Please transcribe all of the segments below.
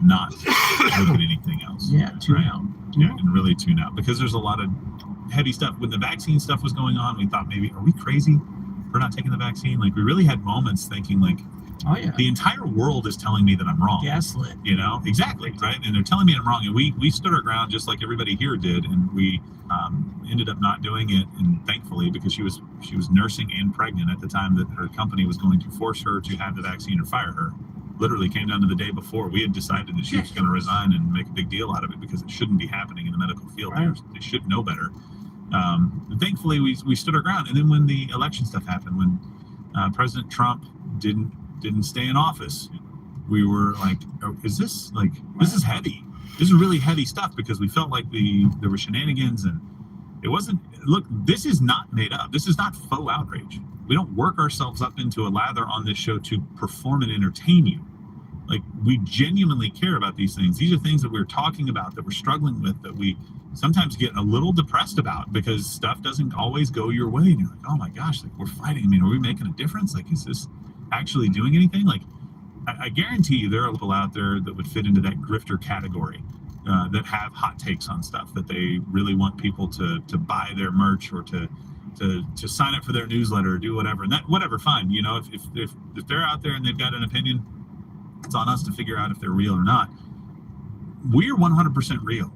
not look at anything else. Yeah, tune out. Yeah, and really tune out, because there's a lot of heavy stuff. When the vaccine stuff was going on, we thought, maybe, are we crazy for not taking the vaccine? Like, we really had moments thinking, like, oh yeah, the entire world is telling me that I'm wrong. Gaslit. You know, exactly, right? And they're telling me I'm wrong, and we stood our ground just like everybody here did, and we ended up not doing it. And thankfully, because she was nursing and pregnant at the time that her company was going to force her to have the vaccine or fire her. Literally came down to the day before. We had decided that she was going to resign and make a big deal out of it, because it shouldn't be happening in the medical field. Right. They should know better. Thankfully, we stood our ground. And then when the election stuff happened, when President Trump didn't stay in office, we were like, oh, this is heavy. This is really heavy stuff, because we felt like there were shenanigans, and it wasn't. Look, this is not made up. This is not faux outrage. We don't work ourselves up into a lather on this show to perform and entertain you. Like, we genuinely care about these things. These are things that we're talking about, that we're struggling with, that we sometimes get a little depressed about, because stuff doesn't always go your way. And you're like, oh my gosh, like, we're fighting. I mean, are we making a difference? Like, is this actually doing anything? Like, I guarantee you there are people out there that would fit into that grifter category, that have hot takes on stuff, that they really want people to buy their merch, or to sign up for their newsletter, or do whatever. And that, whatever, fine. You know, if they're out there and they've got an opinion, it's on us to figure out if they're real or not. We're 100% real.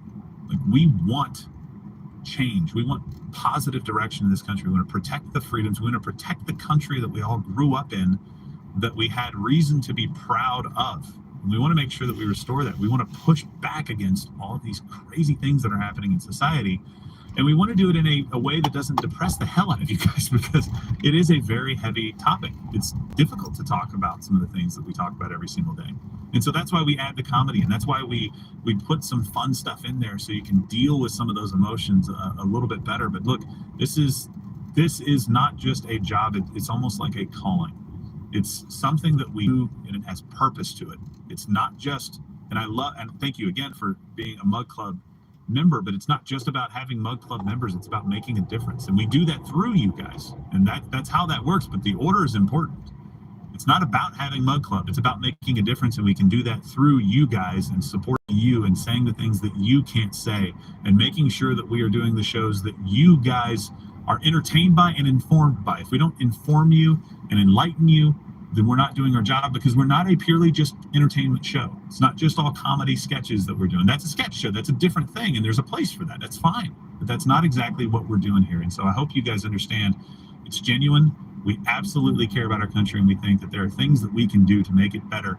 Like, we want change. We want positive direction in this country. We want to protect the freedoms. We want to protect the country that we all grew up in, that we had reason to be proud of. And we want to make sure that we restore that. We want to push back against all of these crazy things that are happening in society. And we want to do it in a way that doesn't depress the hell out of you guys, because it is a very heavy topic. It's difficult to talk about some of the things that we talk about every single day. And so that's why we add the comedy, and that's why we put some fun stuff in there, so you can deal with some of those emotions a little bit better. But look, this is not just a job. It's almost like a calling. It's something that we do, and it has purpose to it. It's not just, and thank you again for being a Mug Club member, but it's not just about having Mug Club members. It's about making a difference, and we do that through you guys, and that's how that works. But the order is important. It's not about having Mug Club. It's about making a difference, and we can do that through you guys, and supporting you, and saying the things that you can't say, and making sure that we are doing the shows that you guys are entertained by and informed by. If we don't inform you and enlighten you, then we're not doing our job, because we're not a purely just entertainment show. It's not just all comedy sketches that we're doing. That's a sketch show. That's a different thing, and there's a place for that. That's fine. But that's not exactly what we're doing here. And so I hope you guys understand it's genuine. We absolutely care about our country, and we think that there are things that we can do to make it better.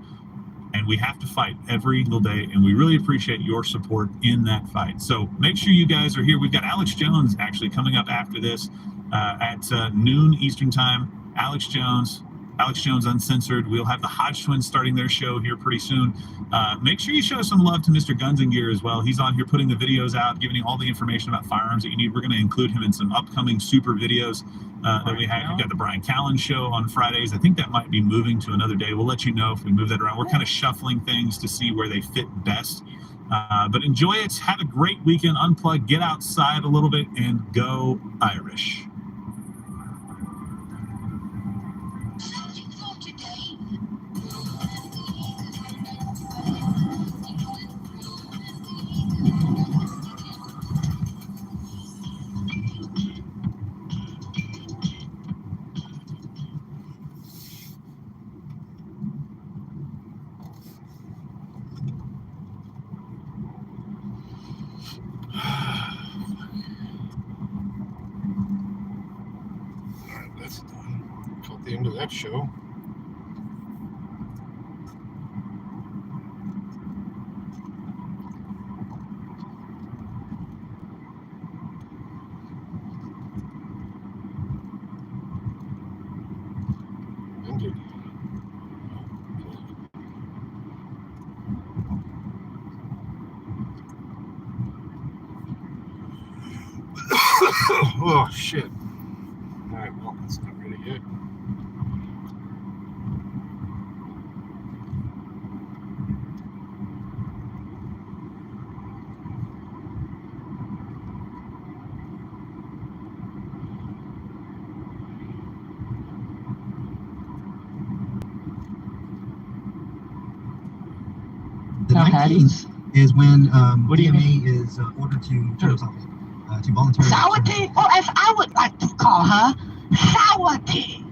And we have to fight every single day, and we really appreciate your support in that fight. So make sure you guys are here. We've got Alex Jones actually coming up after this at noon Eastern time. Alex Jones Uncensored. We'll have the Hodge Twins starting their show here pretty soon. Make sure you show some love to Mr. Guns and Gear as well. He's on here putting the videos out, giving you all the information about firearms that you need. We're going to include him in some upcoming super videos that we have. We've got the Brian Callen show on Fridays. I think that might be moving to another day. We'll let you know if we move that around. We're kind of shuffling things to see where they fit best. But enjoy it. Have a great weekend. Unplug, get outside a little bit, and go Irish. That's done. Caught the end of that show. Ended. Oh shit. Alright, well, that's not ready yet. The 19th is when What do you DMA is ordered to turn himself in, to voluntarily. Sour tea, or as I would like to call her, sour tea.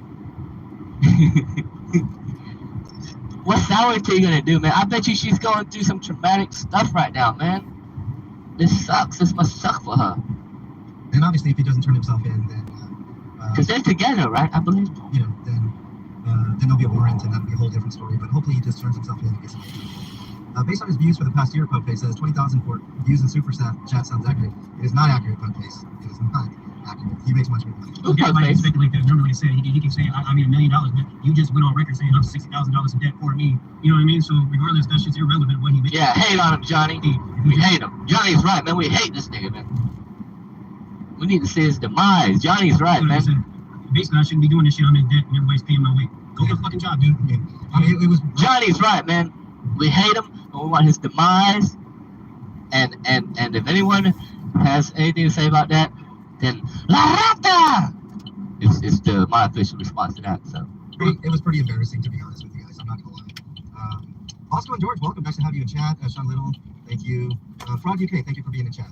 What's sour tea gonna do, man? I bet you she's going through some traumatic stuff right now, man. This sucks. This must suck for her. And obviously, if he doesn't turn himself in, then Because they're together, right? I believe. you know, then there'll be a warrant, and that'll be a whole different story. But hopefully, he just turns himself in and gets away. Based on his views for the past year, Pumpface says 20,000 for views in Super Chat sounds accurate. It is not accurate, Pumpface. It is not accurate. He makes much more money. Who's Yeah, like Pumpface? speculate that. Remember when he said he keeps saying I made $1 million, but you just went on record saying I'm $60,000 in debt for me. You know what I mean? So regardless, that shit's irrelevant. What he made. Yeah, hate on him, Johnny. We hate him. Johnny's right, man. We hate this nigga, man. We need to see his demise. Johnny's right, man. Basically, I shouldn't be doing this shit. I'm in debt and everybody's paying my way. Go get a fucking job, dude. I mean, it was Johnny's right, man. We hate him and we want his demise. And if anyone has anything to say about that, then La Rata is my official response to that. So it was pretty embarrassing, to be honest with you guys. I'm not gonna lie. Oscar and George, welcome. Nice to have you in chat. Sean Little, thank you. Frog UK, thank you for being in chat.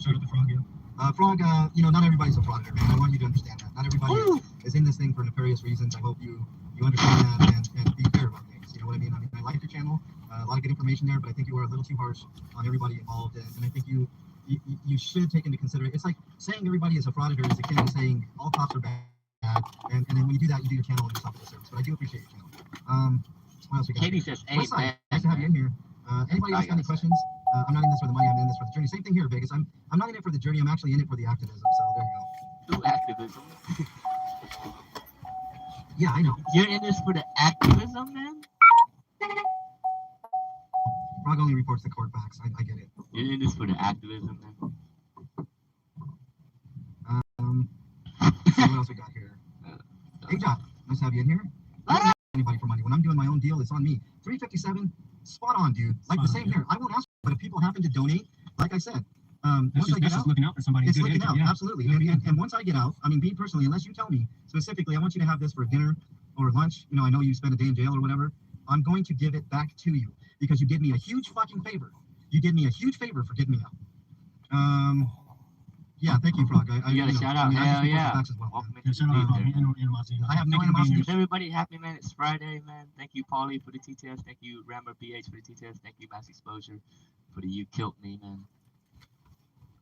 Shout out to Frog, yeah. Frog, you know, not everybody's a frauditor, man. I want you to understand that. Not everybody is in this thing for nefarious reasons. I hope you understand that and be fair about things. You know what I mean? I like your channel. A lot of good information there, but I think you are a little too harsh on everybody involved. And I think you should take into consideration. It's like saying everybody is a frauditor is akin to saying all cops are bad. And then when you do that, you do your channel and yourself a service. But I do appreciate your channel. What else we got? Katie says, hey, West Side, man. nice to have you in here. Anybody else got any questions? I'm not in this for the money. I'm in this for the journey. Same thing here, Vegas. I'm not in it for the journey. I'm actually in it for the activism. So there you go. Do activism. Yeah, I know. You're in this for the activism, man? Frog only reports the court facts. I get it. You're in this for the activism, man. So what else we got here? Hey, Jock. Nice to have you in here. I don't ask anybody for money. When I'm doing my own deal, it's on me. 357, spot on, dude. Like the same here. I won't ask, but if people happen to donate, like I said, once I get out, looking out for somebody. it's looking out, yeah. absolutely. And once I get out, I mean, me personally, unless you tell me specifically, I want you to have this for dinner or lunch. You know, I know you spent a day in jail or whatever. I'm going to give it back to you because you did me a huge fucking favor. You did me a huge favor for getting me out. Yeah, thank you, Frog. You got a shout out? Hell yeah. Well, Welcome Yeah, shout out to I have no animosity. Is everybody happy, man? It's Friday, man. Thank you, Paulie, for the TTS. Thank you, Rammer BH, for the TTS. Thank you, Mass Exposure, for the You Killed Me, man.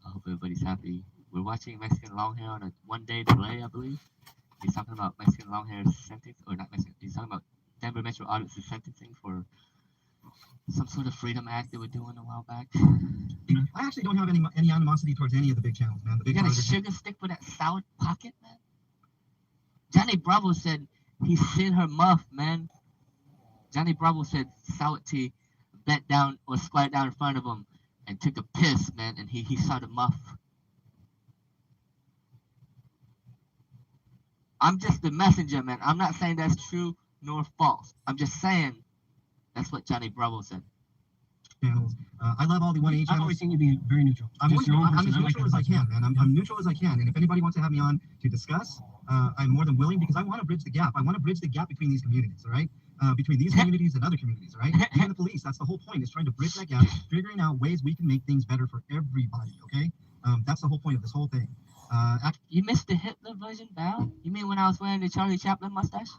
I hope everybody's happy. We're watching Mexican Longhair on a one-day delay, I believe. He's talking about Mexican Longhair's sentence, or not Mexican, he's talking about Denver Metro Audit's sentencing for some sort of freedom act they were doing a while back. I actually don't have any animosity towards any of the big channels, man. The big You got a channels are- sugar stick for that sour pocket, man? Johnny Bravo said he seen her muff, man. Johnny Bravo said Sour Tea bent down or squatted down in front of him and took a piss, man, and he saw the muff. I'm just the messenger, man. I'm not saying that's true nor false. I'm just saying that's what Johnny Bravo said. channels. I love all the 180 I've channels. always seen you being very neutral. I'm Just your own as person. I like neutral that as I about you. can, man. I'm neutral as I can. And if anybody wants to have me on to discuss, I'm more than willing because I want to bridge the gap. I want to bridge the gap between these communities, all right? Between these communities and other communities, all right? Even the police, that's the whole point, is trying to bridge that gap, figuring out ways we can make things better for everybody, okay? That's the whole point of this whole thing. You missed the Hitler version, Val? You mean when I was wearing the Charlie Chaplin mustache?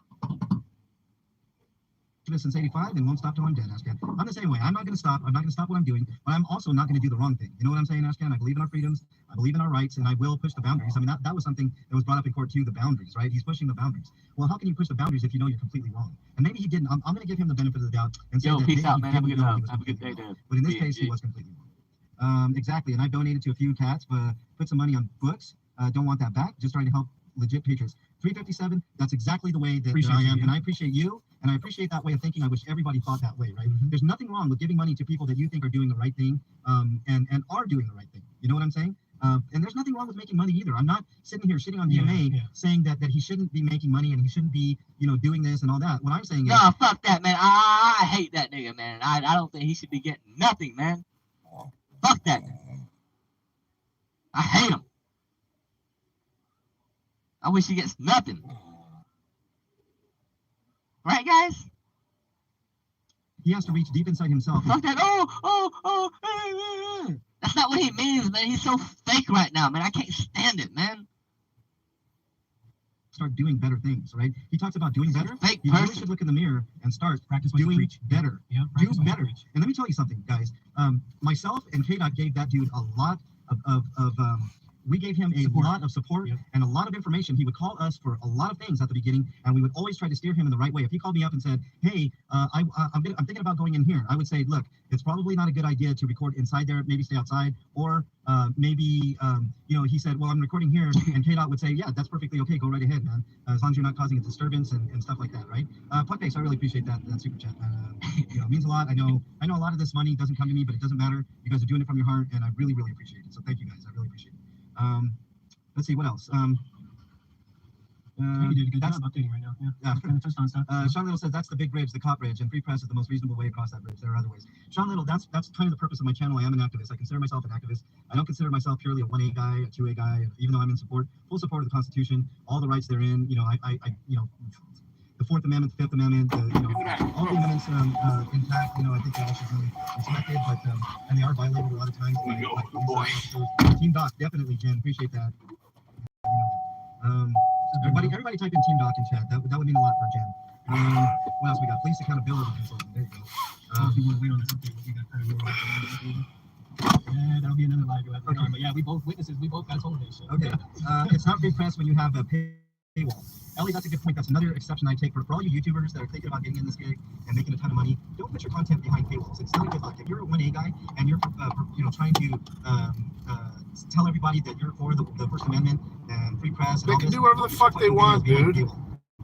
Since 85 and won't stop till I'm dead, Ashcan. I'm the same way. I'm not going to stop. I'm not going to stop what I'm doing, but I'm also not going to do the wrong thing. You know what I'm saying, Ashcan? I believe in our freedoms. I believe in our rights, and I will push the boundaries. I mean, that was something that was brought up in court too, the boundaries, right? He's pushing the boundaries. Well, how can you push the boundaries if you know you're completely wrong? And maybe he didn't. I'm going to give him the benefit of the doubt and say Yo, that peace maybe out, he man. Have a didn't good know he night. was Have a good completely day, wrong. Dad. But in this case, he was completely wrong. Exactly. And I've donated to a few cats, but put some money on books. Don't want that back. Just trying to help legit patriots. 357, that's exactly the way that I am. And I appreciate you. And I appreciate that way of thinking. I wish everybody thought that way, right? There's nothing wrong with giving money to people that you think are doing the right thing and are doing the right thing. You know what I'm saying? And there's nothing wrong with making money either. I'm not sitting here shitting on DMA saying that he shouldn't be making money and he shouldn't be, doing this and all that. What I'm saying is... No, fuck that, man. I hate that nigga, man. I don't think he should be getting nothing, man. Fuck that. I hate him. I wish he gets nothing. Right, guys? he has to reach deep inside himself. Fuck that. That's not what he means, man. He's so fake right now, man. I can't stand it, man. Start doing better things, right? He talks about doing better. Fake You really person. should look in the mirror and start Practice what you doing preach. better. Yeah, Do practice what you better. preach. And let me tell you something, guys. Myself and KDOT gave that dude a lot we gave him a Support. lot of support Yep. and a lot of information. He would call us for a lot of things at the beginning, and we would always try to steer him in the right way. If he called me up and said, "Hey, I'm thinking about going in here," I would say, "Look, it's probably not a good idea to record inside there. Maybe stay outside." Or maybe, he said, "Well, I'm recording here," and KDOT would say, "Yeah, that's perfectly okay. Go right ahead, man. As long as you're not causing a disturbance and stuff like that, right?" Puckbase, I really appreciate that super chat. It means a lot. I know a lot of this money doesn't come to me, but it doesn't matter. You guys are doing it from your heart, and I really, really appreciate it. So thank you guys. I really appreciate it. Let's see what else. You did a good job updating right now. Yeah. Kind of touched on stuff. Sean Little says that's the big bridge, the cop bridge, and free press is the most reasonable way across that bridge. There are other ways. Sean Little, that's kind of the purpose of my channel. I am an activist. I consider myself an activist. I don't consider myself purely a 1A guy, a 2A guy, even though I'm in full support of the Constitution, all the rights therein. The Fourth Amendment, the Fifth Amendment, all the amendments intact. I think they all should be respected, but and they are violated a lot of times. Team Doc, definitely, Jen. Appreciate that. Everybody type in Team Doc in chat. That would mean a lot for Jen. What else we got? Police accountability consultant. There you go. If you want to wait on this update, we got kind of that'll be another live after time. But yeah, we both witnesses. We both got told this shit. Okay. It's not free press when you have a paywall. Ellie, that's a good point. That's another exception I take for all you YouTubers that are thinking about getting in this gig and making a ton of money. Don't put your content behind paywalls. It's not a good look. If you're a 1A guy and you're trying to tell everybody that you're for the First Amendment and free press, and They all can this, do whatever the fuck they want, dude.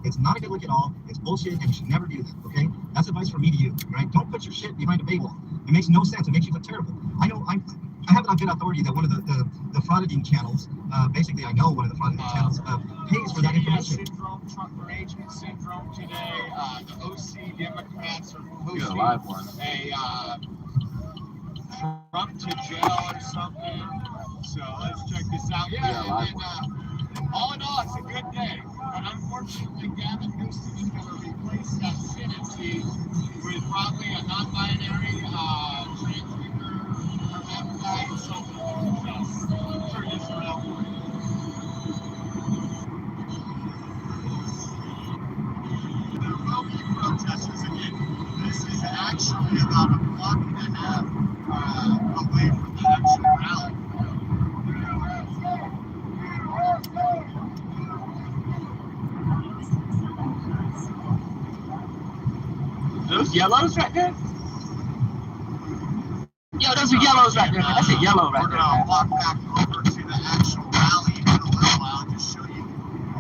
It's not a good look at all. It's bullshit, and you should never do that. Okay, that's advice from me to you. Right? Don't put your shit behind a paywall. It makes no sense. It makes you look terrible. I know. I have it on good authority that one of the frauditing channels, basically, I know one of the frauditing channels pays for that information. Syndrome, Trump Agent Syndrome today. The OC Democrats are You're a posting live one. a Trump to jail or something. So let's check this out. live All in all, it's a good day. But unfortunately, Gavin Newsom is going to replace that Senate seat with probably a non-binary transgender hermaphrodite. So turn this around. There will be protesters again. This is actually about a block and a half away from the actual rally. Those yellows right there? Yo, those are yellows right there. That's a yellow right We're there. gonna walk back over to the actual rally in a little while and just show you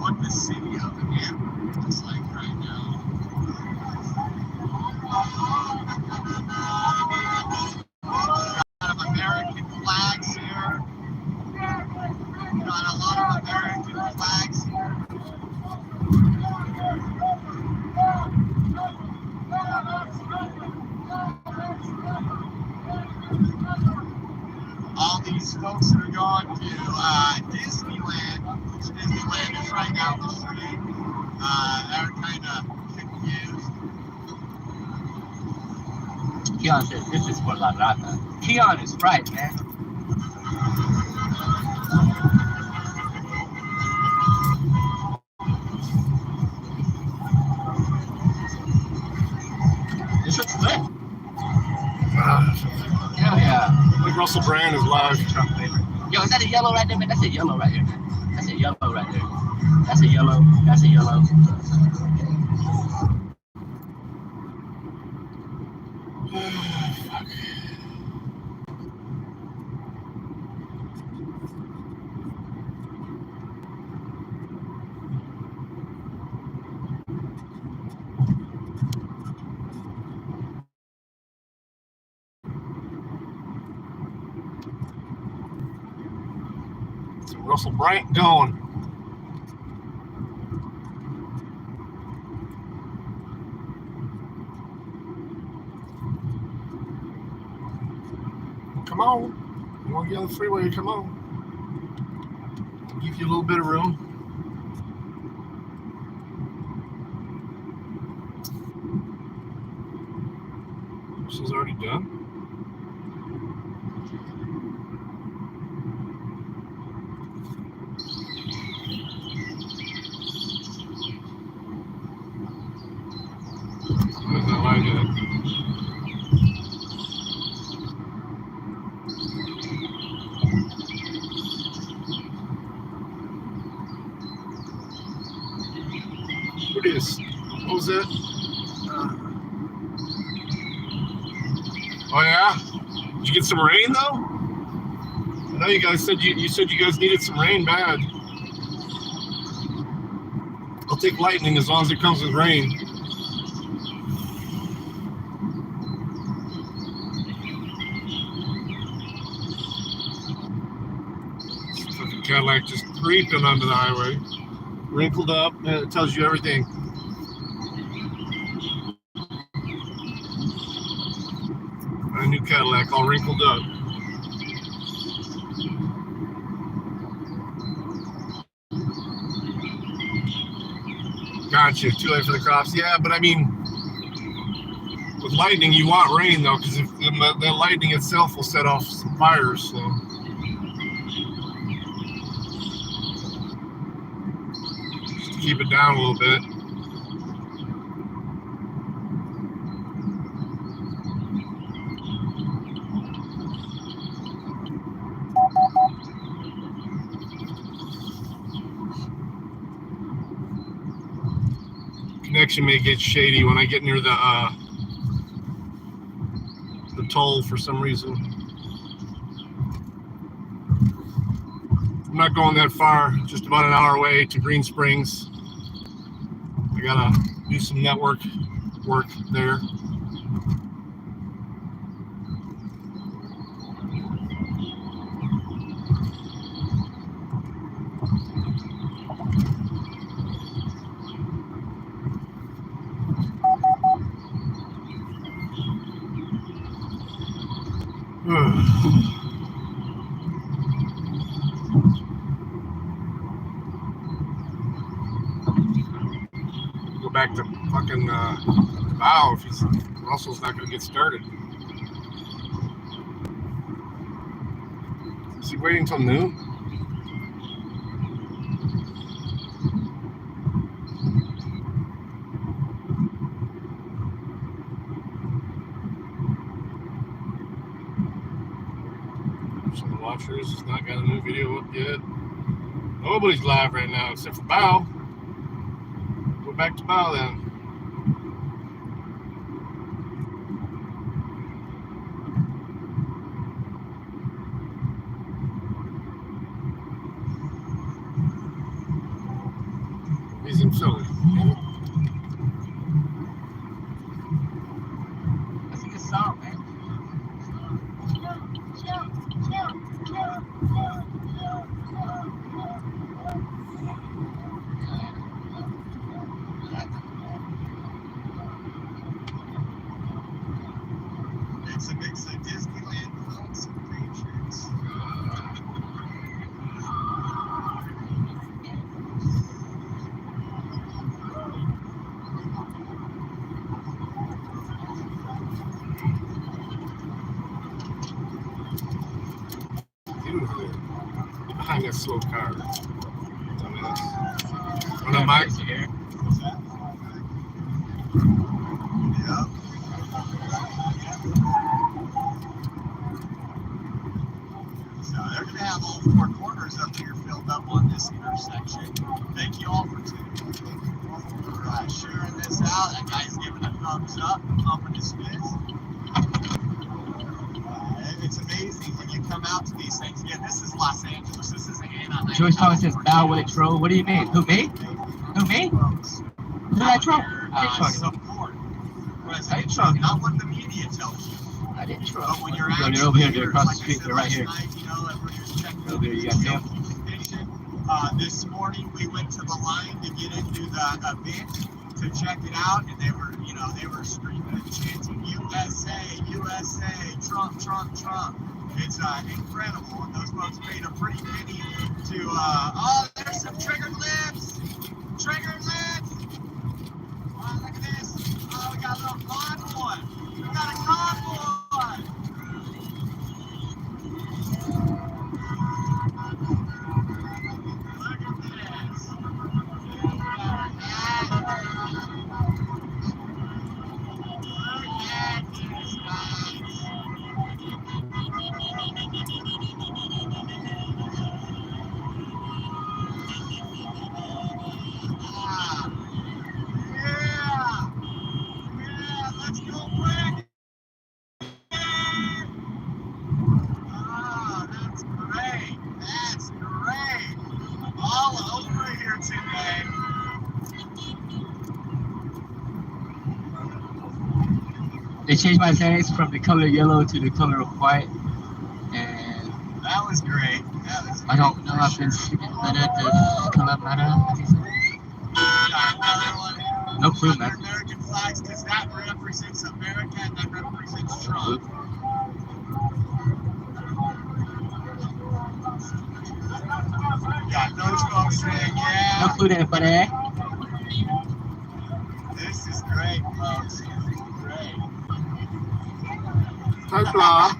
what the city of Ann looks like right now. A lot of American flags here. Got a lot of American flags here. All these folks that are going to Disneyland, which Disneyland is right down the street, are kind of confused. Keon says this is for La Rata. Keon is right, man. This looks lit. Hell yeah. I think Russell Brand is live. Trump favorite. Yo, is that a yellow right there, man? That's a yellow right here, man. That's a yellow right there. That's a yellow. That's a yellow. So Russell Brand going. Come on. You want to get on the freeway? Come on. Give you a little bit of room. This is already done. Where's that line at? What is? What was that? Oh yeah? Did you get some rain though? I know you guys said you said you guys needed some rain bad. I'll take lightning as long as it comes with rain. This fucking Cadillac just creeping onto the highway. Wrinkled up, and it tells you everything. A new Cadillac all wrinkled up. Gotcha. Too late for the crops. Yeah, but I mean, with lightning, you want rain though, because if the lightning itself will set off some fires. So. Just to keep it down a little bit. Connection may get shady when I get near the toll for some reason. I'm not going that far, just about an hour away to Green Springs. I gotta do some network work there. Go back to fucking Bow if Russell's not going to get started. Is he waiting until noon? Some of the watchers has not got a new video up yet. Nobody's live right now except for Bow. Go back to Bow then. He's in Philly. That's a good song, man. It's a mix of Disneyland films and Patriots. Get behind that slow car. Dumbass. What am I? Yep. So they're going to have all four corners up here filled up on this intersection. Thank you all for tuning in. For sharing this out. That guy's giving a thumbs up, pumping his fist. It's amazing when you come out to these things. Again, this is Los Angeles. This is Anaheim. Joyce Thomas says, Bow will it troll? What do you mean? Who, me? Who, me? Who did I troll? Support. I troll. Not what the media tells you. I didn't troll. But when you're They're actually over here. They're here, across the like I street. said They're right here. last night, you know, everybody's checking Over here, you guys see them? This morning we went to the line to get into the event to check it out, and they were, you know, they were screaming and chanting USA, USA, Trump, Trump, Trump. It's incredible, and those folks paid a pretty penny to. Oh, there's some triggered lips. Triggered lips. Oh, look at this. Oh, we got a little blonde one. We got a cop They changed my settings from the color yellow to the color of white, and That was great. That was I don't know. great, I've for been sure. skipping better to color matter. Another one. No clue, Other man. American flags, because that represents America and that represents Trump. Got those folks saying, No yeah, clue there, buddy. this is great, folks. This is great. Ta-ta.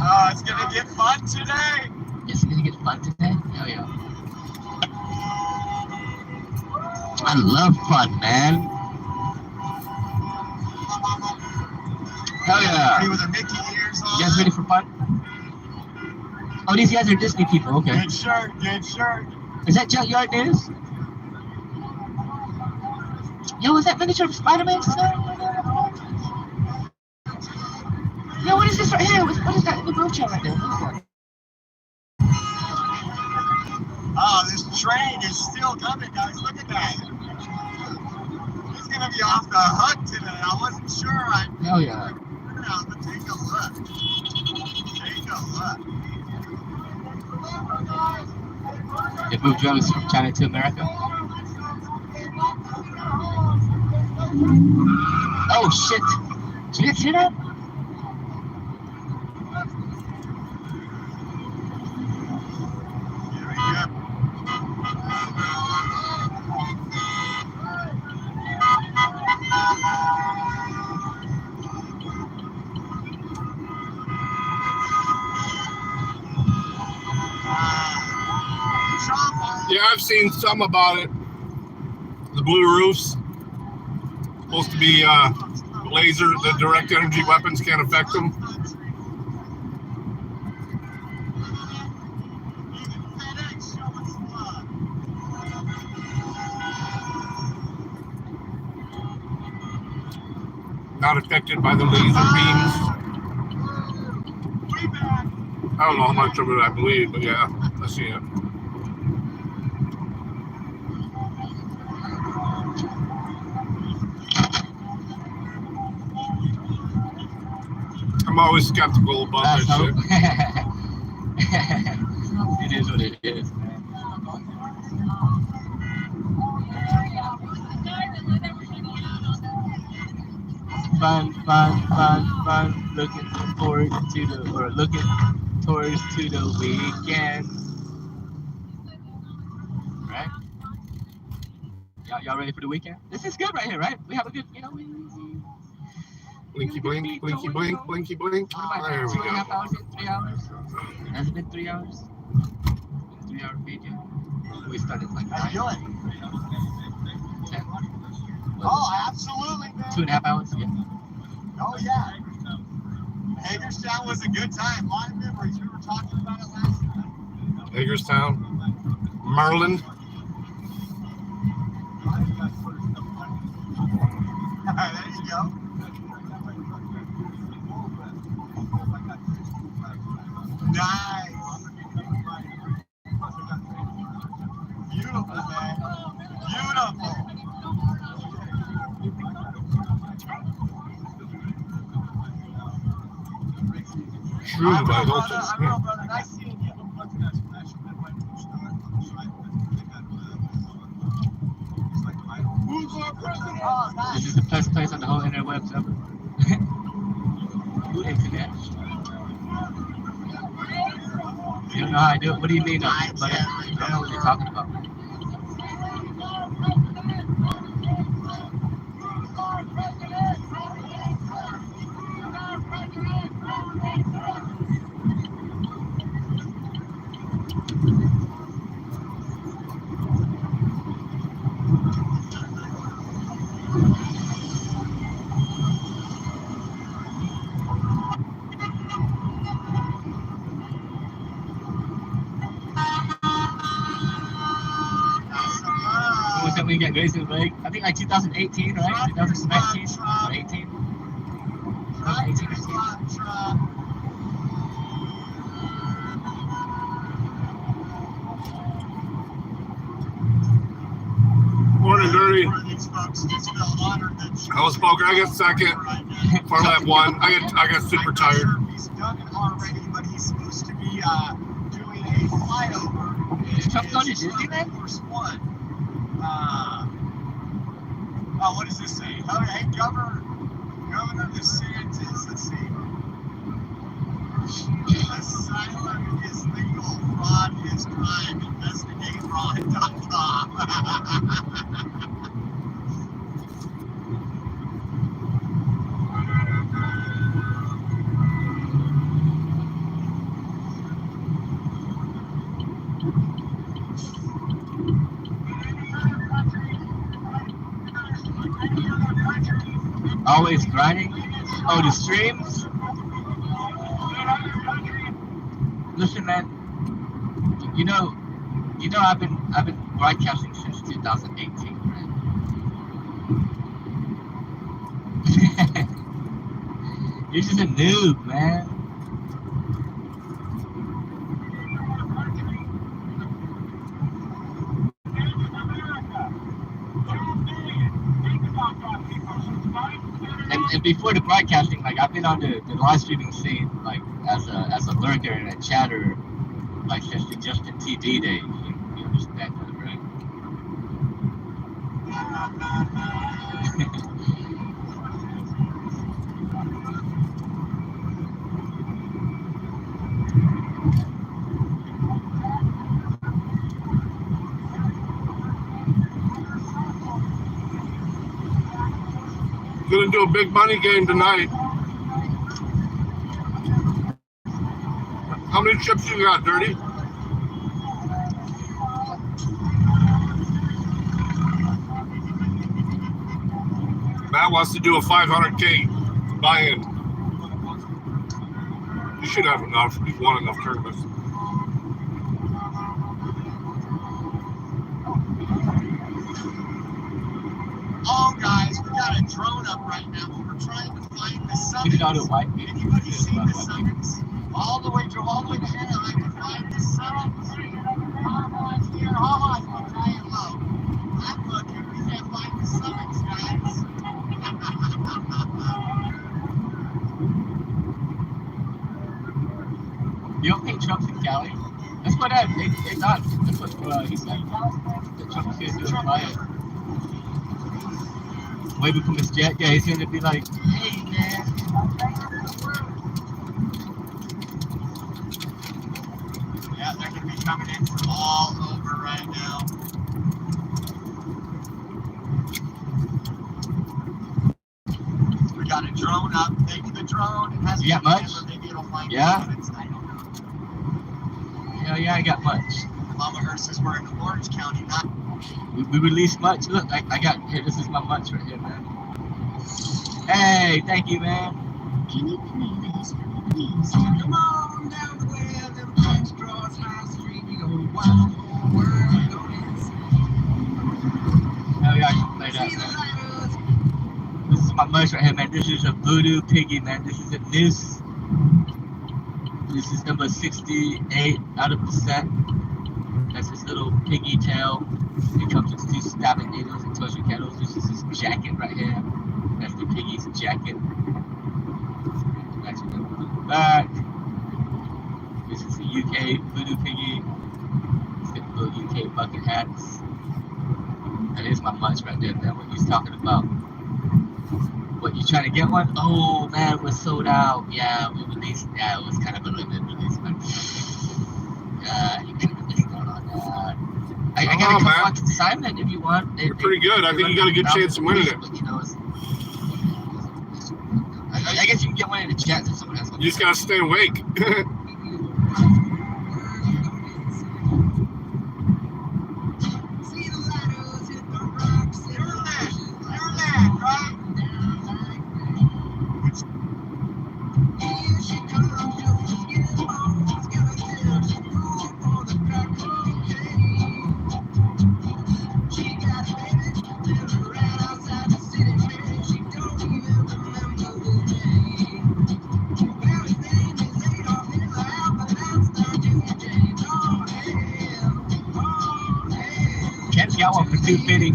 Oh, it's gonna get fun today. It's gonna get fun today. Hell yeah. I love fun, man. Hell yeah. Ready with the Mickey ears on. You guys ready for fun? Oh, these guys are Disney people. Okay. Good shirt, good shirt. Is that Junkyard News? Yo, is that miniature of Spider-Man stuff? Yo, what is this right here? What is that in the group chat right there? What is that? Oh, this train is still coming, guys. Look at that. He's gonna be off the hook today. I wasn't sure. Hell yeah. But take a look. Take a look. They moved drugs from China to America. Oh shit! Did you guys hear that? Here we go. Yeah, I've seen some about it. The blue roofs. Supposed to be laser, the direct energy weapons can't affect them. Not affected by the laser beams. I don't know how much of it I believe, but yeah, I see it. I'm always skeptical about that shit. It is what it is, man. Fun. Looking forward to looking towards to the weekend. Right? Y'all ready for the weekend? This is good right here, right? We have a good, Blinky blink, blinky blink, blinky blink. There we go. 2.5 hours in? 3 hours? Has it been 3 hours? 3 hour video? We started like How you doing? 10. Oh, absolutely, man. 2.5 hours? Yeah. Oh, yeah. Hagerstown was a good time. A lot of memories. We were talking about it last night. Hagerstown, Maryland. There you go. Nice. Beautiful, man. Beautiful. True, I by will, Holton. brother. I will, brother. Nice seeing you. Who's our president? Oh, nice. This is the best place on the whole interwebs ever. Internet. You don't know how I do it? What do you mean? I don't know what you're talking about. When was that we got Grace in the Lake? I think like 2018, right? 2019, 18. 2018 or 18. Morning, agree. For these folks just feel honored that I was poker. I got second. For lap one. I got super I'm not tired. sure if he's done it already, but he's supposed to be doing a flyover. Trump going to It's Disneyland? Course 1. Oh, what does this say? Oh, hey, Governor DeSantis, let's see. Asylum is legal, fraud is crime. Investigate fraud.com. Always grinding. Oh, the streams. Listen, man. You know, I've been broadcasting since 2018, right? You're just a noob, man. And before the broadcasting, like I've been on the live streaming scene, like as a lurker and a chatter, like since the Justin TV days. You understand that, right? Gonna do a big money game tonight. How many chips you got, Dirty? Matt wants to do a 500K buy-in. You should have enough. You've won enough tournaments. Oh, guys, we got a drone up right now. We're trying to find the summons. You know the white people. Anybody see the summons? All the way to Anaheim to find the summons. Hama's here. Hama's been trying low. I'm looking. We can't find the summons, guys. You don't think Trump's in Cali? That's what they thought. That's what he said. That Trump's gonna do a riot. Waving from his jet, yeah, he's gonna be like, hey man. Yeah, they're gonna be coming in from all over right now. We got a drone up. Maybe the drone has You got much? Maybe it'll find Yeah? summons. I don't know. Hell yeah, I got much. Mama Earth says we're in Orange County, not. We released much. Look, I got here. This is my much right here, man. Hey, thank you, man. Can you play this for me, please? Come on down the way of them punch draws my street. You go watch the whole world go insane. Hell yeah, I can play that, See the man. lighters. This is my much right here, man. This is a voodoo piggy, man. This is a noose. This is number 68 out of percent. That's his little piggy tail. It comes with 2 stabbing needles and torture kettles. This is his jacket right here. That's the piggy's jacket. Actually, put it back. This is the UK voodoo piggy. It's got little UK bucket hats. That is my munch right there, man. What he's talking about. What, you trying to get one? Oh man, we're sold out. Yeah, we released. Yeah, it was kind of a limited release, but yeah, you could have missed out on that. I gotta come man. watch Simon if you want. You're pretty good. I think you got a good chance of winning it. But, you know, I guess you can get one in the chat if someone has one. You just gotta stay awake. See the lighters hit the rocks. You're mad, right? Here she comes, just skin and bones. She's gonna kill. She's going for the crack cocaine. She got baby, living right outside the city. Man, she don't even remember the name. Well, his name is Adolf Hitler, Albert Einstein, Junior James. Oh hell, oh hell. Ken's got one for $250.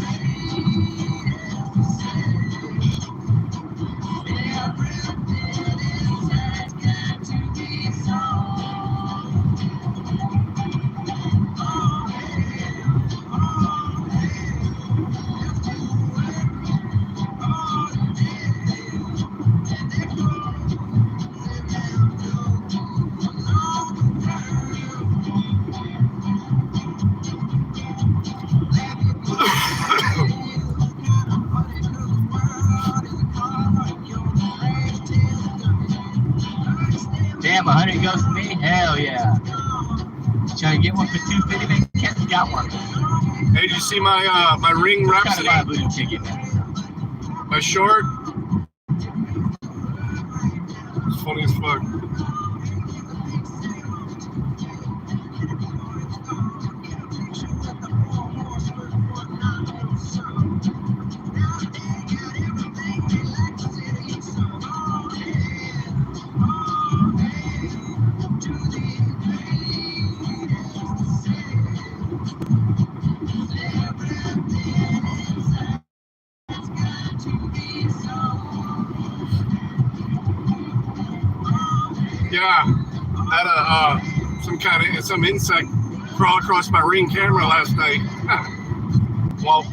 goes to me? Hell yeah. Trying to get one for $250, man. Can't got one. Hey, did you see my my ring Trying to Rhapsody? buy a voodoo ticket, man. My short? It's funny as fuck. Yeah, had some insect crawl across my Ring camera last night. Well,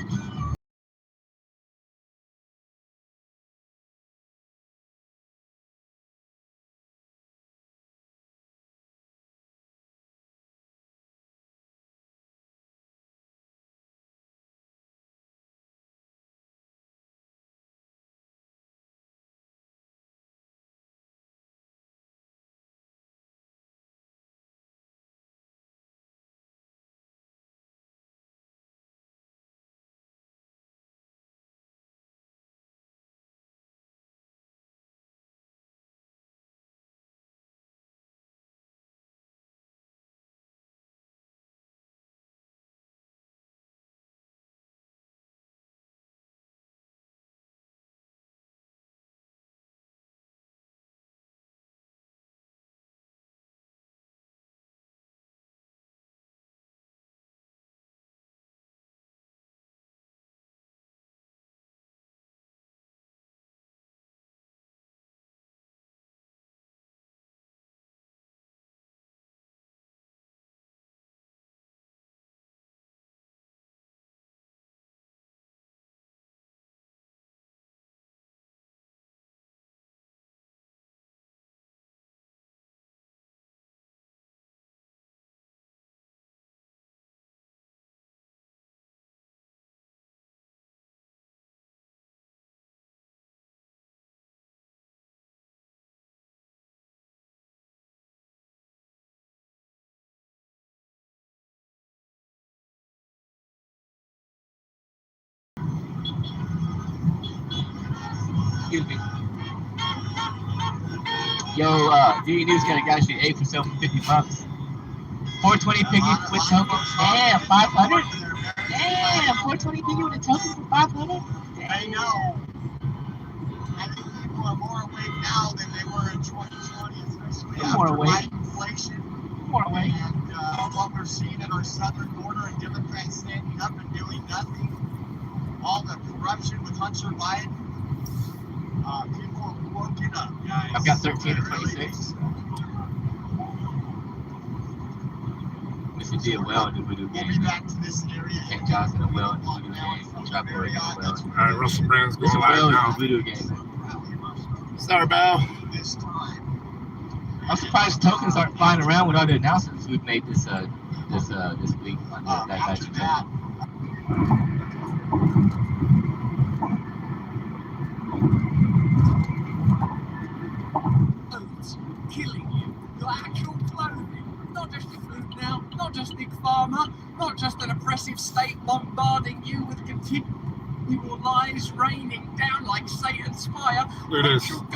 Excuse me. Yo, DE News got a guy shoot 8 for sale for $50. 420 piggy with token. Damn, 500? Damn, 420 piggy with a token for 500? I know. I think people are more awake now than they were in 2020, especially They're more after awake. high inflation More away. and what we're seeing in our southern border and Democrats standing up and doing nothing. All the corruption with Hunter Biden. People are woken up, guys. I've got 13 to They're really 26. We should do a well in the voodoo We'll be game. back to this area. St. John's in a well in the voodoo game. Trap Boy in a well. all right, Russell Brand's There's going a well live in the now. voodoo game. Sorry, Bow. This time. I'm surprised tokens aren't flying around with all the announcements we've made this week on that After that, Oats killing you, your actual clothing, not just your food now, not just Big Pharma, not just an oppressive state bombarding you with continual lies raining down like Satan's fire. Look at this. Actual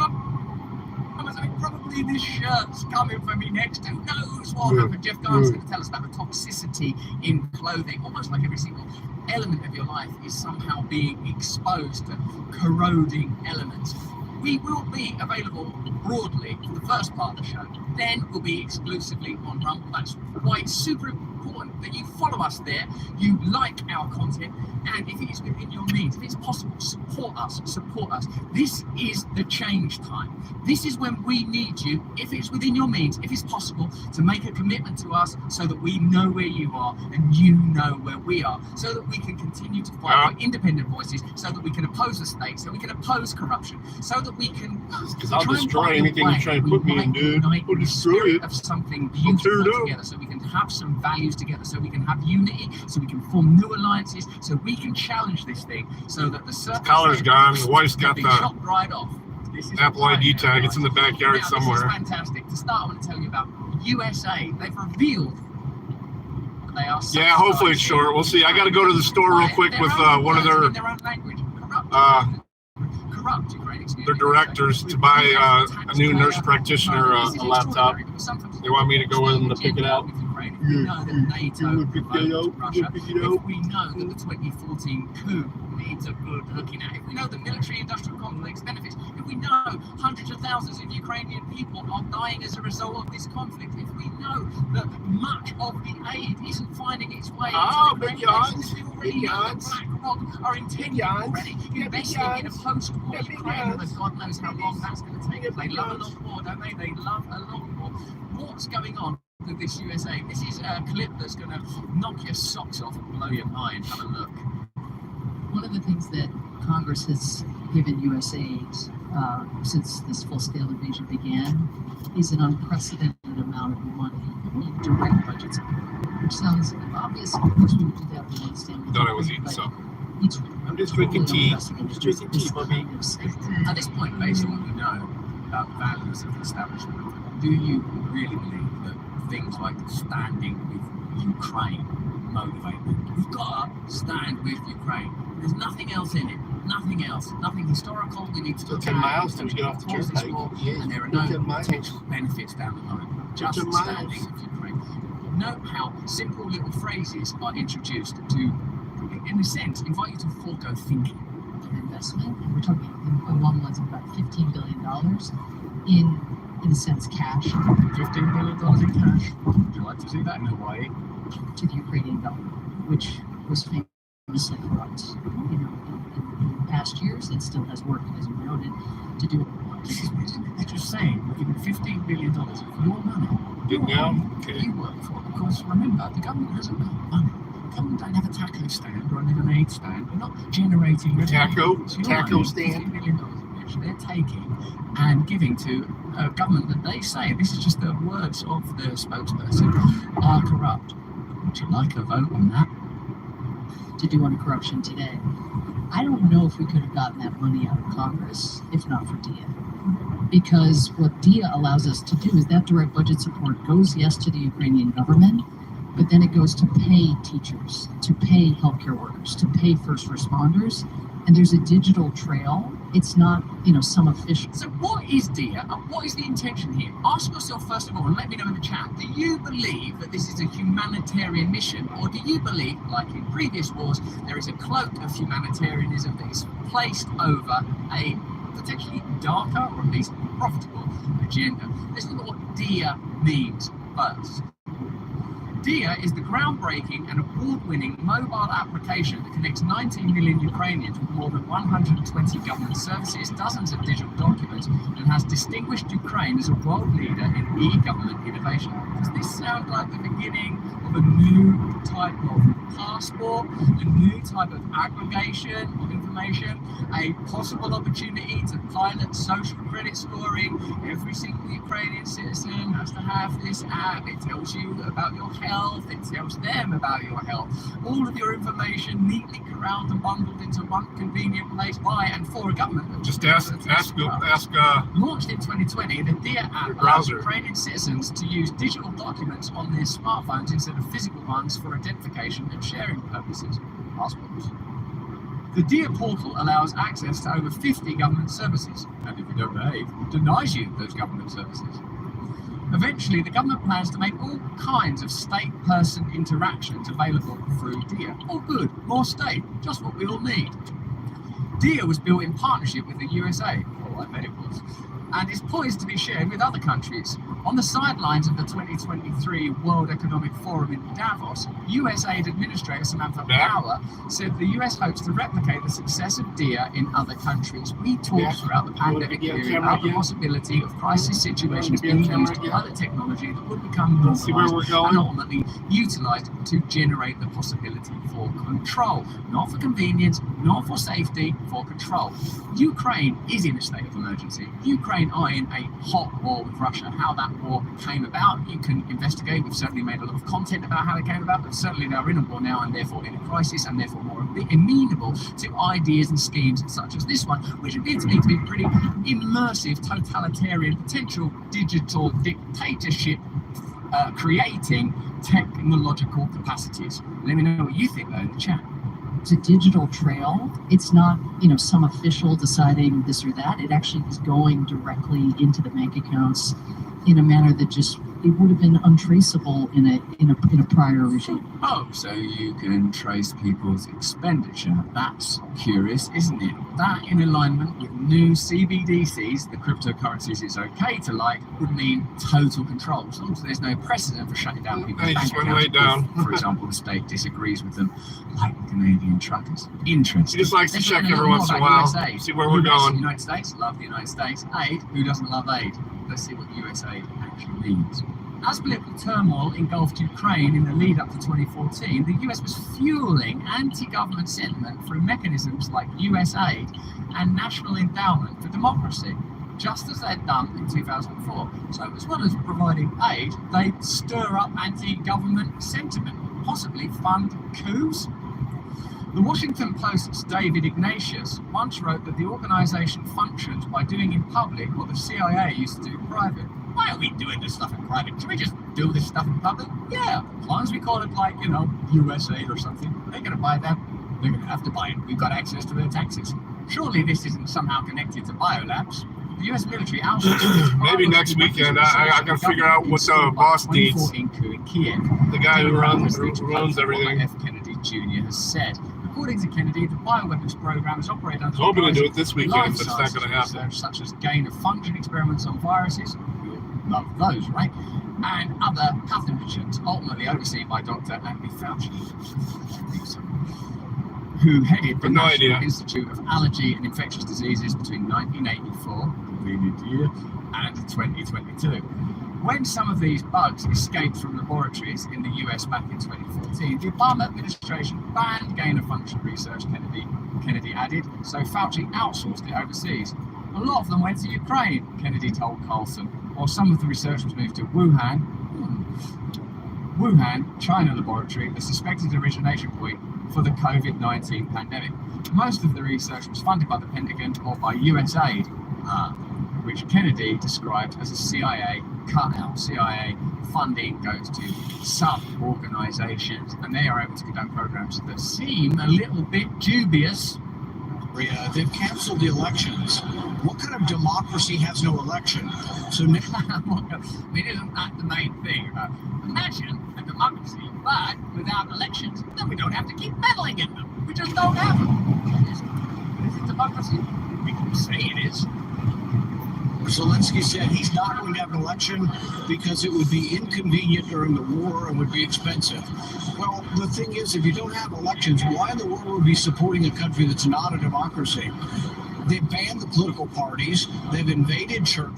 I mean, probably this shirt's coming for me next. Who knows what will happen? Jeff Garn's going to tell us about the toxicity in clothing. Almost like every single element of your life is somehow being exposed to corroding elements. We will be available broadly for the first part of the show. Then we'll be exclusively on Rumble. That's why it's super important that you follow us there, you like our content, and if it is within your means, if it's possible, support us, support us. This is the change time. This is when we need you, if it's within your means, if it's possible, to make a commitment to us so that we know where you are and you know where we are, so that we can continue to fight for independent voices, so that we can oppose the state, so we can oppose corruption, so that we can Because I'll try and destroy find a anything you way try and we put me in, might dude. unite I'll the destroy spirit it. of something I'll tear it beautiful up. together, so we can have some values together, so we can have unity, so we can form new alliances, so we can challenge this thing, so that the His collar's gone. The wife's got be the chopped right off. This is Apple ID tag. It's in the Now, backyard this somewhere. is fantastic. To start, I want to tell you about USA. They've revealed that they are. Yeah, hopefully it's short. We'll see. I got to go to the store real quick with one of their in their own language, corrupt Ukraine, excuse their me. directors to buy a new nurse practitioner a laptop. They want me to go in to pick it out. If we know that NATO provoked Russia, if we know that the 2014 coup needs a good looking at, if we know the military-industrial complex benefits, if we know hundreds of thousands of Ukrainian people are dying as a result of this conflict, if we know that much of the aid isn't finding its way into the Ukrainians, we already know that BlackRock are intending already investing in a post-war Ukraine, but God knows how long that's going to take. They love a lot more, don't they? They love a lot more. What's going on with this USA? This is a clip that's going to knock your socks off and blow your mind. Have a look. One of the things that Congress has given USAID since this full-scale invasion began is an unprecedented amount of money in direct budget support, which sounds obvious. Of course, we would do that with one standard. Thought I was eating some. I'm just drinking tea. Drinking tea, Bobby. At this point, based on what we know about the values of the establishment, do you really believe that things like standing with Ukraine motivate them? We've got to stand with Ukraine. There's nothing else in it. Nothing else. Nothing historical. We need to talk 10 miles till we get off the cause this turnpike. war, Yeah, and there are 10 no miles. potential benefits down the line. Just 10 miles. standing with Ukraine. Note how simple little phrases are introduced to, in a sense, invite you to forego thinking. investment, and we're talking along the lines of about $15 billion in a sense, cash $15 billion in cash. Would you like to see that in Hawaii? to the Ukrainian government, which was famously corrupt, in past years, and still has worked, as you noted, to do it. They're just saying, we're giving $15 billion of your money. Did now? Okay. You work for. Because remember, the government hasn't got money. The government don't have a taco stand or an aid stand. They're not generating Taco? revenue. So your Taco money, stand? $15 billion, which they're taking and giving to a government that they say, this is just the words of the spokesperson, are corrupt. Would you like a vote on that? To do on corruption today. I don't know if we could have gotten that money out of Congress if not for DIA. Because what DIA allows us to do is that direct budget support goes, yes, to the Ukrainian government, but then it goes to pay teachers, to pay healthcare workers, to pay first responders, and there's a digital trail. It's not, some official. So what is DIA and what is the intention here? Ask yourself first of all, and let me know in the chat, do you believe that this is a humanitarian mission, or do you believe, like in previous wars, there is a cloak of humanitarianism that is placed over a potentially darker or at least profitable agenda? Let's look at what DIA means first. DIA is the groundbreaking and award-winning mobile application that connects 19 million Ukrainians with more than 120 government services, dozens of digital documents, and has distinguished Ukraine as a world leader in e-government innovation. Does this sound like the beginning of a new type of passport, a new type of aggregation of information, a possible opportunity to pilot social credit scoring? Every single Ukrainian citizen has to have this app. It tells you about your health, it tells them about your health. All of your information neatly corralled and bundled into one convenient place by and for a government. Just ask. Launched in 2020, the DIA app allows Ukrainian citizens to use digital documents on their smartphones instead of physical ones for identification and sharing purposes. Passports. The DIA portal allows access to over 50 government services, and if you don't behave, denies you those government services. Eventually, the government plans to make all kinds of state-person interactions available through DIA. All good, more state, just what we all need. DIA was built in partnership with the USA, or I bet it was, and is poised to be shared with other countries. On the sidelines of the 2023 World Economic Forum in Davos, USAID Administrator Samantha Power said the US hopes to replicate the success of DIA in other countries. We talked throughout the pandemic period about the possibility of crisis situations being used to pilot technology that would become normalized and ultimately utilized to generate the possibility for control. Not for convenience, not for safety, for control. Ukraine is in a state of emergency. Ukraine are in a hot war with Russia. How that that war came about. You can investigate. We've certainly made a lot of content about how it came about, but certainly they are in a war now and therefore in a crisis and therefore more amenable to ideas and schemes such as this one, which appear to me to be pretty immersive, totalitarian, potential digital dictatorship creating technological capacities. Let me know what you think though in the chat. It's a digital trail. It's not, some official deciding this or that. It actually is going directly into the bank accounts in a manner that just it would have been untraceable in a prior regime. Oh, so you can trace people's expenditure. That's curious, isn't it? That, in alignment with new CBDCs, the cryptocurrencies it's okay to like, would mean total control. So there's no precedent for shutting down people's They bank just went accounts way down. if, for example, the state disagrees with them, like Canadian truckers. Interesting. He just likes to Let's check learn a every little once in a more while, about USA. see where we're US, going. United States, love the United States. Aid, who doesn't love aid? Let's see what USA actually means. As political turmoil engulfed Ukraine in the lead up to 2014, the US was fueling anti-government sentiment through mechanisms like US aid and National Endowment for Democracy, just as they'd done in 2004. So as well as providing aid, they'd stir up anti-government sentiment, possibly fund coups. The Washington Post's David Ignatius once wrote that the organization functions by doing in public what the CIA used to do in private. Why are we doing this stuff in private? Should we just do this stuff in public? Yeah, as long as we call it like, USA or something. They're going to buy that. They're going to have to buy it. We've got access to their taxes. Surely this isn't somehow connected to biolabs. The US military outsources. Maybe next weekend. I got to figure out what the boss needs. The guy who runs everything. F. Kennedy Jr. has said. According to Kennedy, the bioweapons program is operated under Hoping to do it this weekend, but it's not going to happen. Research such as gain-of-function experiments on viruses. Love those, right? And other pathogens, ultimately overseen by Dr. Anthony Fauci, who headed the National Institute of Allergy and Infectious Diseases between 1984 and 2022. When some of these bugs escaped from laboratories in the US back in 2014, the Obama administration banned gain-of-function research, Kennedy added, so Fauci outsourced it overseas. A lot of them went to Ukraine, Kennedy told Carlson, while some of the research was moved to Wuhan, China laboratory, the suspected origination point for the COVID-19 pandemic. Most of the research was funded by the Pentagon or by USAID, which Kennedy described as a CIA cutout. CIA funding goes to sub-organizations, and they are able to conduct programs that seem a little bit dubious. They've canceled the elections. What kind of democracy has no election? So now, I mean, isn't that the main thing? Imagine a democracy, but without elections, then we don't have to keep meddling in them. We just don't have them. Is it democracy? We can say it is. Zelensky said he's not going to have an election because it would be inconvenient during the war and would be expensive. Well, the thing is, if you don't have elections, why in the world would we be supporting a country that's not a democracy? They've banned the political parties. They've invaded church.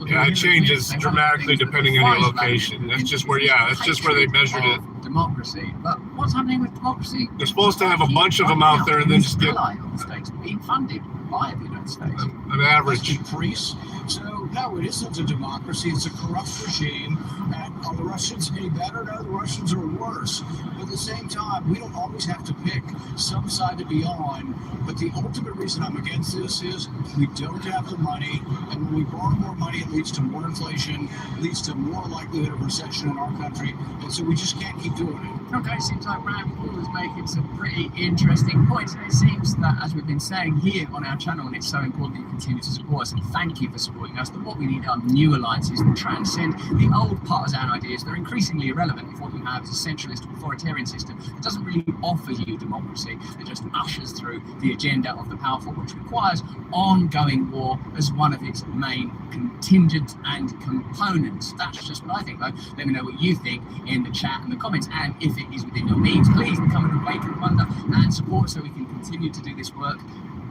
Yeah, it changes dramatically depending on your location. That's just where, that's just where they measured it. Democracy, but what's happening with democracy? They're supposed to have a bunch of them out there and then just get the states being funded by the United States. An average. Priests. So no, it isn't a democracy. It's a corrupt regime. And are the Russians any better? No, the Russians are worse. But at the same time, we don't always have to pick some side to be on. But the ultimate reason I'm against this is we don't have the money, and when we borrow more money, it leads to more inflation, leads to more likelihood of recession in our country, and so we just can't keep doing it. Okay, seems like Rand Paul is making some pretty interesting points, and it seems that, as we've been saying here on our channel, and it's so important that you continue to support us, and thank you for supporting us, that what we need are new alliances that transcend the old partisan ideas that are increasingly irrelevant if what you have is a centralist authoritarian system that doesn't really offer you democracy, that just ushers through the agenda of the powerful, which requires ongoing war as one of its main contingents and components. That's just what I think, though. Let me know what you think in the chat and the comments, and if it is within your means, please become an awakened wonder and support so we can continue to do this work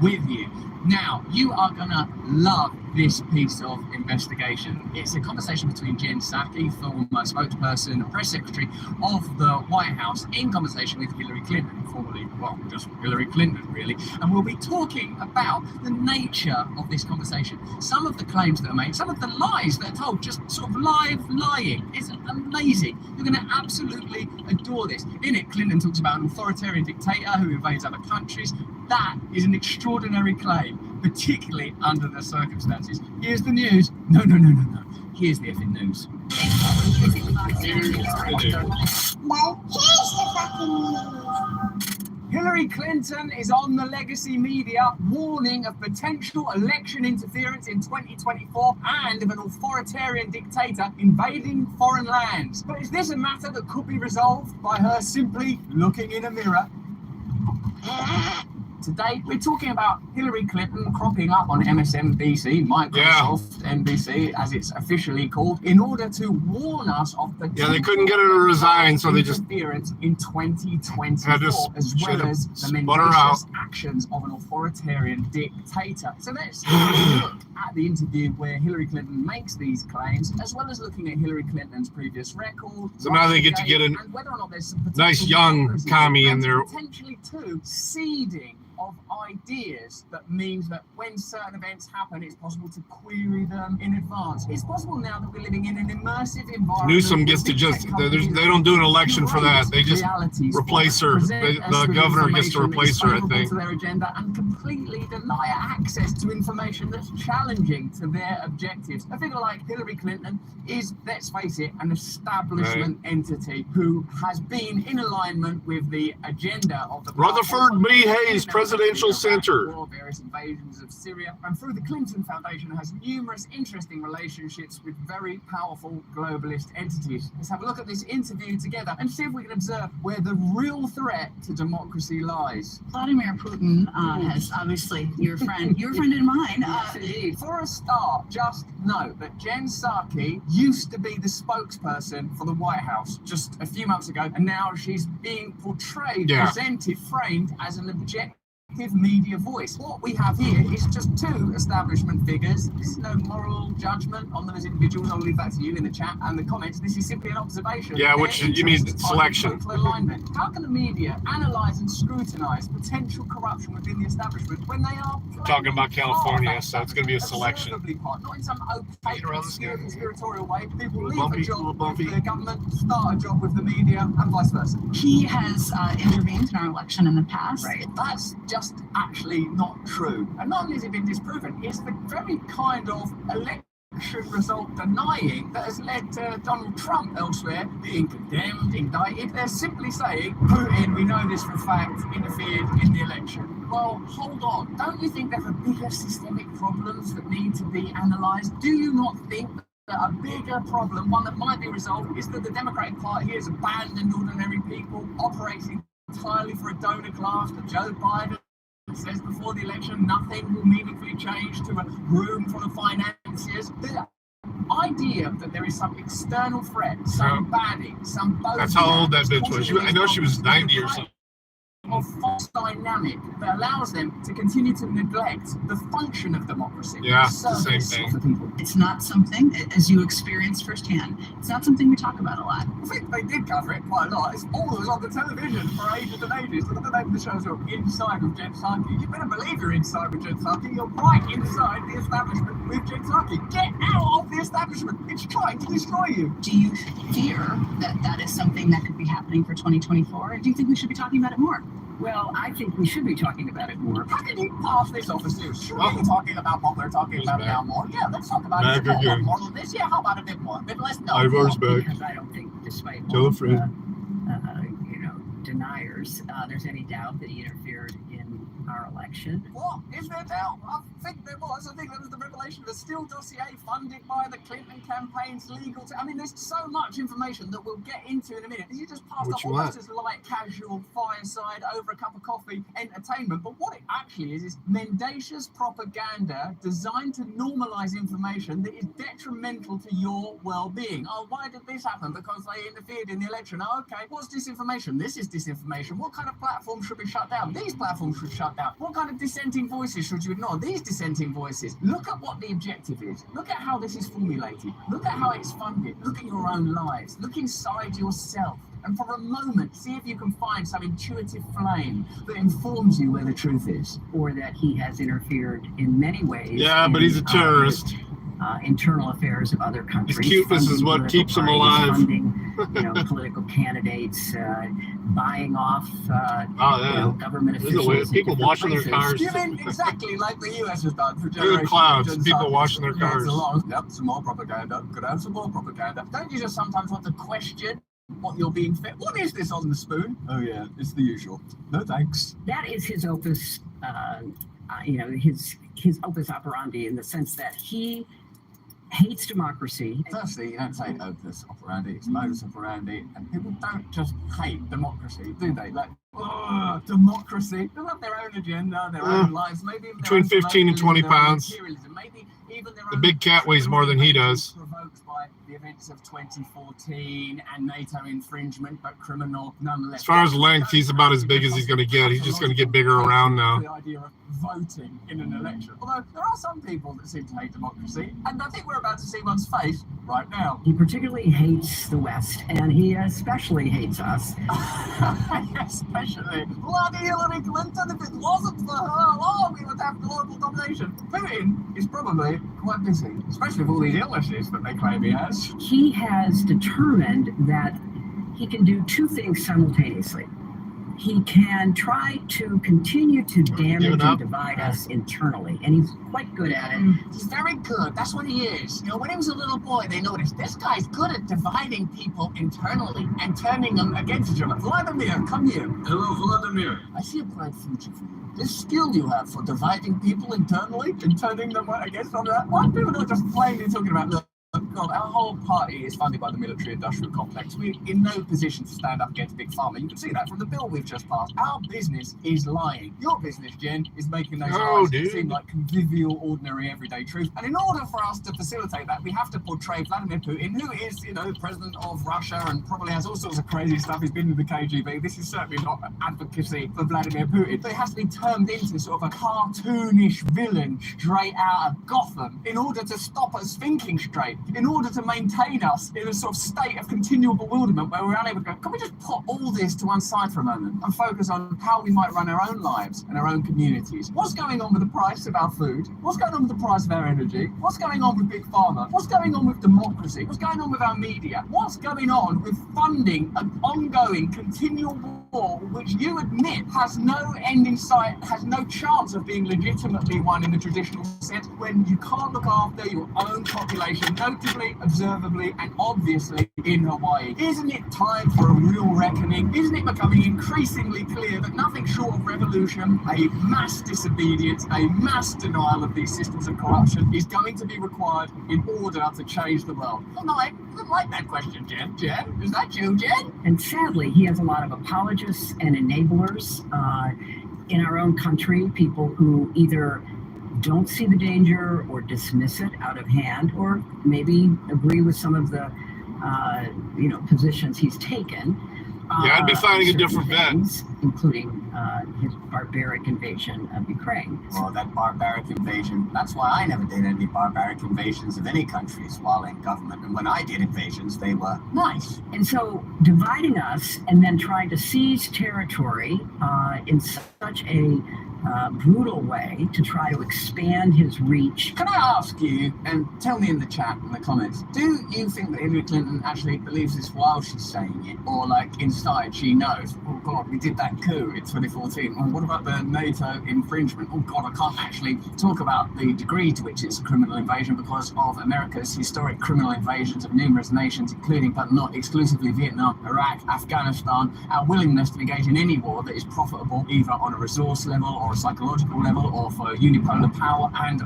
with you. Now, you are gonna love this piece of investigation. It's a conversation between Jen Psaki, former spokesperson and press secretary of the White House, in conversation with Hillary Clinton. formerly, well, just Hillary Clinton, really. And we'll be talking about the nature of this conversation. Some of the claims that are made, some of the lies that are told, just sort of live lying. It's amazing. You're going to absolutely adore this. In it, Clinton talks about an authoritarian dictator who invades other countries. That is an extraordinary claim, particularly under the circumstances. Here's the news. No. Here's the effing news. Hillary Clinton is on the legacy media warning of potential election interference in 2024 and of an authoritarian dictator invading foreign lands. But is this a matter that could be resolved by her simply looking in a mirror? Today, we're talking about Hillary Clinton cropping up on MSNBC, Microsoft NBC, as it's officially called, in order to warn us of the they couldn't get her to resign, so they just interference in 2024, had to as well as the spot her out. mendacious actions of an authoritarian dictator. So let's look at the interview where Hillary Clinton makes these claims, as well as looking at Hillary Clinton's previous record. So now they get to get a and whether or not there's some nice young commie in there. Potentially too seeding of ideas that means that when certain events happen, it's possible to query them in advance. It's possible now that we're living in an immersive environment. Newsom gets to just, they don't do an election for that. They just replace her. The governor gets to replace her, I think. To their agenda and completely deny access to information that's challenging to their objectives. A figure like Hillary Clinton is, let's face it, an establishment entity who has been in alignment with the agenda of the Rutherford B. Hayes Presidential Center. Various invasions of Syria, and through the Clinton Foundation has numerous interesting relationships with very powerful globalist entities. Let's have a look at this interview together and see if we can observe where the real threat to democracy lies. Vladimir Putin has obviously your friend and mine. Yes, indeed. For a start, just note that Jen Psaki used to be the spokesperson for the White House just a few months ago, and now she's being portrayed, presented, framed as an objective media voice. What we have here is just two establishment figures. This is no moral judgment on them as individuals. I'll leave that to you in the chat and the comments. This is simply an observation. Yeah, which you need selection. Alignment. How can the media analyze and scrutinize potential corruption within the establishment when they are talking about California, so it's going to be a selection. Not in some opaque, obscure, conspiratorial way. People leave a job with the government, start a job with the media, and vice versa. He has intervened in our election in the past. Right. That's just actually not true. And not only has it been disproven, it's the very kind of election result denying that has led to Donald Trump elsewhere being condemned, indicted. They're simply saying, Putin, we know this for a fact, interfered in the election. Well, hold on. Don't you think there are bigger systemic problems that need to be analysed? Do you not think that a bigger problem, one that might be resolved, is that the Democratic Party has abandoned ordinary people, operating entirely for a donor class, that Joe Biden says before the election nothing will meaningfully change to a room full of financiers? The idea that there is some external threat, some baddie, some boat. That's how old that bitch was. I know she was 90 or something. Of false dynamic that allows them to continue to neglect the function of democracy. Yeah, it's the same thing. It's not something, as you experience firsthand, it's not something we talk about a lot. I think they did cover it quite a lot. It's always on the television for ages and ages. Look at the name of the show, so Inside with Jen Psaki. You better believe you're inside with Jen Psaki. You're right inside the establishment with Jen Psaki. Get out of the establishment. It's trying to destroy you. Do you fear that that is something that could be happening for 2024? Or do you think we should be talking about it more? Well, I think we should be talking about it more. How can you pass this off as news? Should we be talking about what they're talking about now more? Yeah, let's talk about it a bit more on this. Yeah, how about a bit more? A bit less? No. Ivar's back. Because I don't think, despite Tell a friend. deniers, there's any doubt that he interfered in our election. What? Is there doubt? I think there was. I think there was the revelation of a Steele dossier funded by the Clinton campaign's legal team. I mean, there's so much information that we'll get into in a minute. You just passed off almost as light, casual, fireside, over a cup of coffee entertainment. But what it actually is mendacious propaganda designed to normalize information that is detrimental to your well-being. Oh, why did this happen? Because they interfered in the election. Oh, okay. What's disinformation? This is disinformation. What kind of platforms should be shut down? These platforms should shut down. What kind of dissenting voices should you ignore? These dissenting voices. Look at what the objective is. Look at how this is formulated. Look at how it's funded. Look at your own lives. Look inside yourself. and for a moment, see if you can find some intuitive flame that informs you where the truth is. Or that he has interfered in many ways. Yeah, but he's a terrorist. Internal affairs of other countries. His cuteness is what funding keeps him political alive. parties, Funding, political candidates, buying off, government There's a way officials. of people washing their cars. You mean exactly like the US has done for Look at generations? the clouds, and people generations. washing their Yes, cars. along. Yep, some more propaganda. Could have some more propaganda. Don't you just sometimes want to question what you're being fed? What is this on the spoon? Oh yeah, it's the usual. No thanks. That is his opus, his opus operandi, in the sense that he hates democracy. Firstly, you don't say opus operandi, it's modus operandi, and people don't just hate democracy, do they? Like, democracy. They'll have their own agenda, their own lives, maybe even Between 15 and 20 pounds. Maybe even their The own big cat weighs more than he does. Provoked by the events of 2014 and NATO infringement, but criminal nonetheless. As far as length, he's about as big as he's going to get. He's just going to get bigger around now. The idea of voting in an election. Although there are some people that seem to hate democracy, and I think we're about to see one's face right now. He particularly hates the West, and he especially hates us. Especially bloody Hillary Clinton. If it wasn't for her, we would have global domination. Putin is probably quite busy, especially with all these illnesses that they claim he has. He has determined that he can do two things simultaneously. He can try to continue to damage and divide us internally, and he's quite good at it. He's very good. That's what he is. When he was a little boy, they noticed this guy's good at dividing people internally and turning them against each other. Vladimir, come here. Hello, Vladimir. I see a bright future for you. This skill you have for dividing people internally and turning them against one another. Why people not just plainly talking about the God, our whole party is funded by the military-industrial complex. We're in no position to stand up against Big Pharma. You can see that from the bill we've just passed. Our business is lying. Your business, Jen, is making those lies seem like convivial, ordinary, everyday truth. And in order for us to facilitate that, we have to portray Vladimir Putin, who is, president of Russia and probably has all sorts of crazy stuff. He's been in the KGB. This is certainly not advocacy for Vladimir Putin. But it has to be turned into sort of a cartoonish villain straight out of Gotham in order to stop us thinking straight. In order to maintain us in a sort of state of continual bewilderment where we're unable to go, can we just put all this to one side for a moment and focus on how we might run our own lives and our own communities? What's going on with the price of our food? What's going on with the price of our energy? What's going on with Big Pharma? What's going on with democracy? What's going on with our media? What's going on with funding an ongoing, continual war which you admit has no end in sight, has no chance of being legitimately won in the traditional sense, when you can't look after your own population, notably, observably, and obviously in Hawaii? Isn't it time for a real reckoning? Isn't it becoming increasingly clear that nothing short of revolution, a mass disobedience, a mass denial of these systems of corruption is going to be required in order to change the world? Well, no, I didn't like that question, Jen. Jen, is that you, Jen? And sadly, he has a lot of apologists and enablers in our own country, people who either don't see the danger or dismiss it out of hand, or maybe agree with some of the positions he's taken. I'd be finding a different bet. Including his barbaric invasion of Ukraine. Well, that barbaric invasion, that's why I never did any barbaric invasions of any countries while in government. And when I did invasions, they were nice. And so dividing us and then trying to seize territory in such a brutal way to try to expand his reach. Can I ask you, and tell me in the chat, in the comments, do you think that Hillary Clinton actually believes this while she's saying it? Or like inside she knows, oh God, we did that coup in 2014. Well, what about the NATO infringement? Oh God, I can't actually talk about the degree to which it's a criminal invasion because of America's historic criminal invasions of numerous nations, including but not exclusively Vietnam, Iraq, Afghanistan, our willingness to engage in any war that is profitable, either on a resource level or a psychological level or for unipolar power. And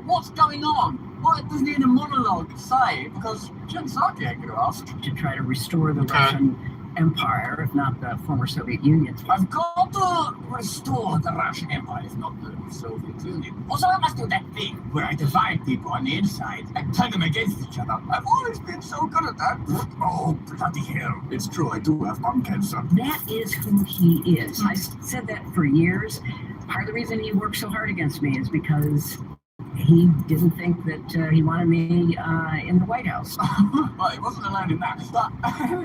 what's going on? What does the inner monologue say? Because Jen Psaki ain't going to ask. To try to restore the Russian Empire, if not the former Soviet Union. I've got to restore the Russian Empire, if not the Soviet Union. Also, I must do that thing where I divide people on the inside and turn them against each other. I've always been so good at that. Oh, bloody hell. It's true, I do have lung cancer. That is who he is. I said that for years. Part of the reason he worked so hard against me is because he didn't think that he wanted me in the White House. Well, he wasn't alone in that. But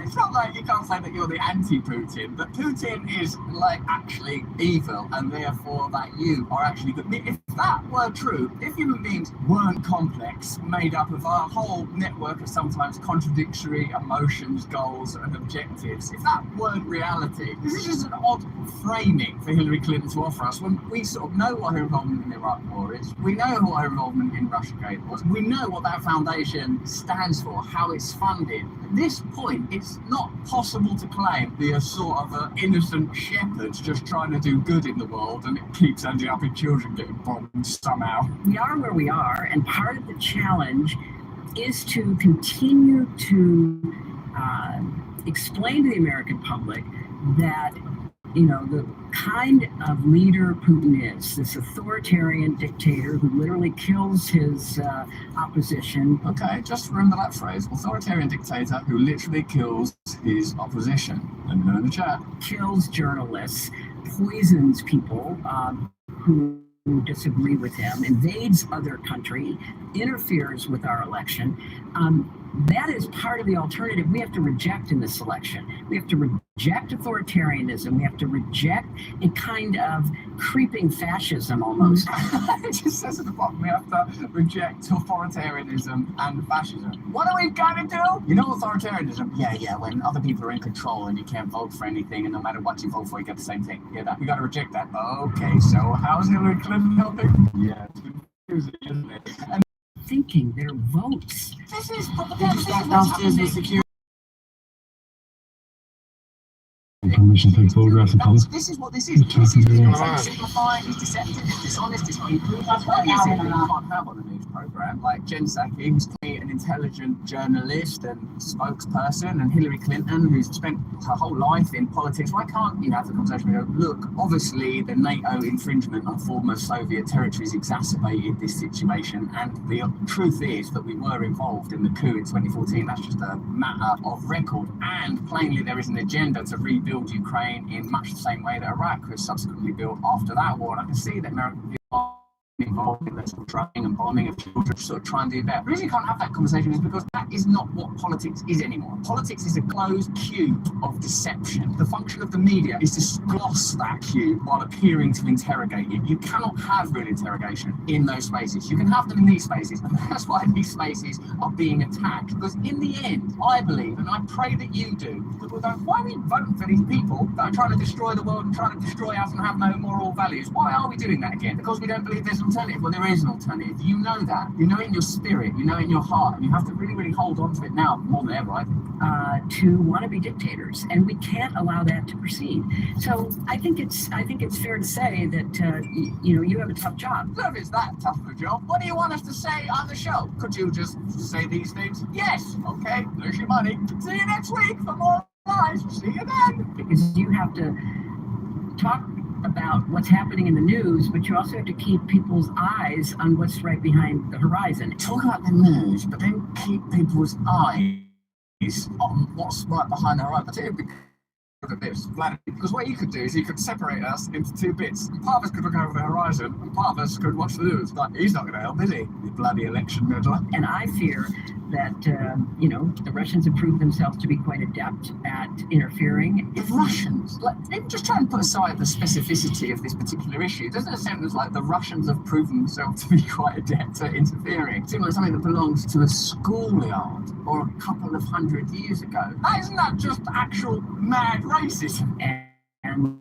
it's not like you can't say that you're the anti-Putin, but Putin is like actually evil, and therefore that you are actually good. If that were true, if human beings weren't complex, made up of a whole network of sometimes contradictory emotions, goals, and objectives, if that weren't reality, this is just an odd framing for Hillary Clinton to offer us when we sort of know what her involvement in the Iraq War is, we know what her involvement in Russiagate was, we know what that foundation stands for, how it's funded. At this point, it's not possible to claim they're sort of an innocent shepherds just trying to do good in the world, and it keeps ending up in children getting bombed somehow. We are where we are, and part of the challenge is to continue to explain to the American public that, you know, the kind of leader Putin is, this authoritarian dictator who literally kills his opposition. Okay, just remember that phrase, authoritarian dictator who literally kills his opposition. Let me know in the chat. Kills journalists, poisons people who disagree with him, invades other country, interferes with our election. That is part of the alternative we have to reject in this election. We have to reject authoritarianism. We have to reject a kind of creeping fascism almost. It just says at the bottom, we have to reject authoritarianism and fascism. What are we going to do? You know authoritarianism? Yeah, when other people are in control and you can't vote for anything, and no matter what you vote for, you get the same thing. Yeah, that we got to reject that. Okay, so how's Hillary Clinton helping? Yeah, it's confusing, isn't it? And thinking their votes. this is propaganda. Downstairs in security. Permission to take photographs of public. This is what this is. This is simplifying, it's deceptive, it's dishonest, it's not inclusive. That's why you can't have on a news program like Jen Psaki, who's an intelligent journalist and spokesperson, and Hillary Clinton, who's spent her whole life in politics. Why can't you have the conversation where you go, look, obviously the NATO infringement on former Soviet territories exacerbated this situation, and the truth is that we were involved in the coup in 2014. That's just a matter of record, and plainly there is an agenda to rebuild Ukraine in much the same way that Iraq was subsequently built after that war. And I can see that American people are involved in the sort of drugging and bombing of children, sort of trying to do that. The reason you can't have that conversation is because that is not what politics is anymore. Politics is a closed cube of deception. The function of the media is to gloss that cube while appearing to interrogate it. You cannot have real interrogation in those spaces. You can have them in these spaces, and that's why these spaces are being attacked. Because in the end, I believe, and I pray that you do, people go, why are we voting for these people that are trying to destroy the world and trying to destroy us and have no moral values? Why are we doing that again? Because we don't believe there's an alternative. Well, there is an alternative. You know that. You know it in your spirit. You know it in your heart. And you have to really, really hold on to it now more than ever, I think. To want to be dictators, and we can't allow that to proceed. So I think it's fair to say that you have a tough job. So if it's that tough of a job, what do you want us to say on the show? Could you just say these things? Yes. Okay. There's your money. See you next week for more lives. See you then. Because you have to talk about what's happening in the news, but you also have to keep people's eyes on what's right behind the horizon. Talk about the news, but then keep people's eyes on what's right behind the horizon. Particularly because because what you could do is you could separate us into two bits. Part of us could look over the horizon, and part of us could watch the news. But he's not going to help, is he? The bloody election meddler. And I fear that the Russians have proved themselves to be quite adept at interfering. The Russians, just try and put aside the specificity of this particular issue. Doesn't it sound like the Russians have proven themselves to be quite adept at interfering? It seems like something that belongs to a schoolyard or a couple of 100 years ago. Isn't that just actual mad racism? And